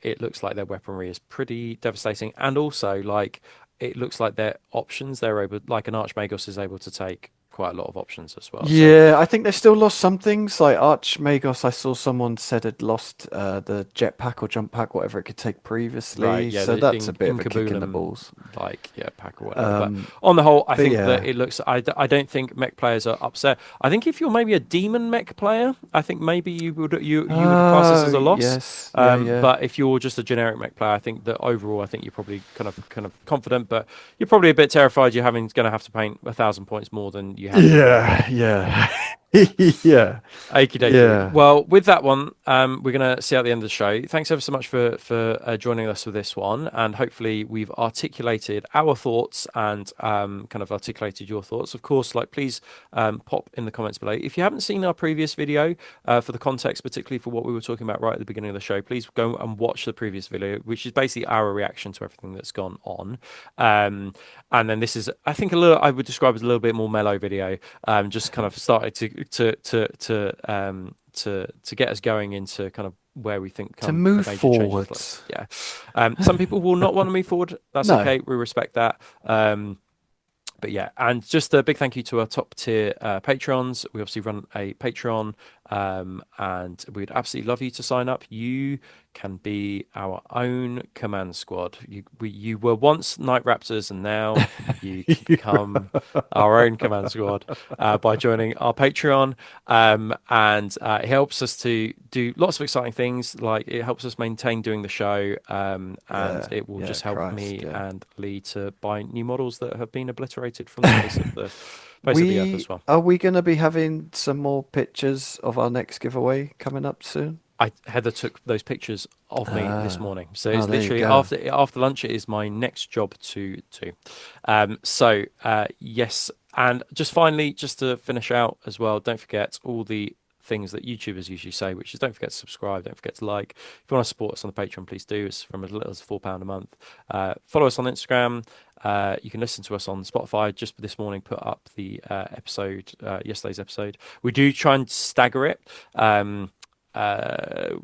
it looks like their weaponry is pretty devastating, and also like it looks like their options, they're able, like an Archmagos is able to take quite a lot of options as well. So Yeah, I think they still lost some things. Like Archmagos, I saw someone said had lost the jetpack or jump pack, whatever it could take right, previously. yeah, So the that's a bit of a kick in the Kabulum, balls. like yeah, pack or whatever. But Um, on the whole, I but think that yeah. it looks. I don't think mech players are upset. I think if you're maybe a demon mech player, I think maybe you would class this Oh, as a loss. yes. Yeah, yeah. But if you're just a generic mech player, I think that overall, I think you're probably kind of confident, but you're probably a bit terrified. You're going to have to paint 1,000 points more than you had before. Yeah, yeah. Yeah. Okie dokie. Yeah. Well, with that one, we're going to see you at the end of the show. Thanks ever so much for joining us for this one, and hopefully we've articulated our thoughts and kind of articulated your thoughts. Of course, like please pop in the comments below. If you haven't seen our previous video for the context, particularly for what we were talking about right at the beginning of the show, please go and watch the previous video, which is basically our reaction to everything that's gone on. And then this is, I think, I would describe as a little bit more mellow video. Just kind of started to get us going into kind of where we think To kind move of major changes. Like, forwards. yeah, some people will not want to move forward. That's No. okay. We respect that. But yeah, and just a big thank you to our top tier patrons. We obviously run a Patreon, and we'd absolutely love you to sign up. You can be our own command squad. You were once Night Raptors, and now you can become our own command squad by joining our Patreon. And it helps us to do lots of exciting things. Like it helps us maintain doing the show, and Yeah, it will yeah, just help Christ, me yeah. and Lee to buy new models that have been obliterated from the face of the earth as We well. are we going to be having some more pictures of our next giveaway coming up soon? Heather took those pictures of me this Ah, morning, so oh, it's there you literally go. after lunch. It is my next job to do. So yes, and just finally, just to finish out as well, don't forget all the things that YouTubers usually say, which is don't forget to subscribe, don't forget to like. If you want to support us on the Patreon, please do. It's from as little as £4 a month. Follow us on Instagram. You can listen to us on Spotify. Just this morning, put up the episode, yesterday's episode. We do try and stagger it. Uh,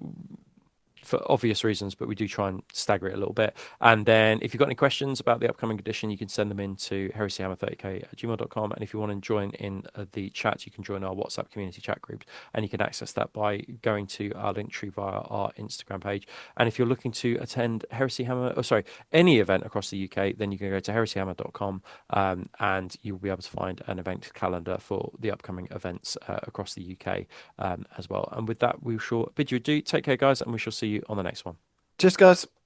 for obvious reasons, but we do try and stagger it a little bit. And then if you've got any questions about the upcoming edition, you can send them in to heresyhammer30k@gmail.com. And if you want to join in the chat, you can join our WhatsApp community chat group, and you can access that by going to our link tree via our Instagram page. And if you're looking to attend any event across the UK, then you can go to heresyhammer.com, and you'll be able to find an event calendar for the upcoming events across the UK as well. And with that, we shall bid you adieu. Take care, guys, and we shall see you on the next one. Cheers, guys.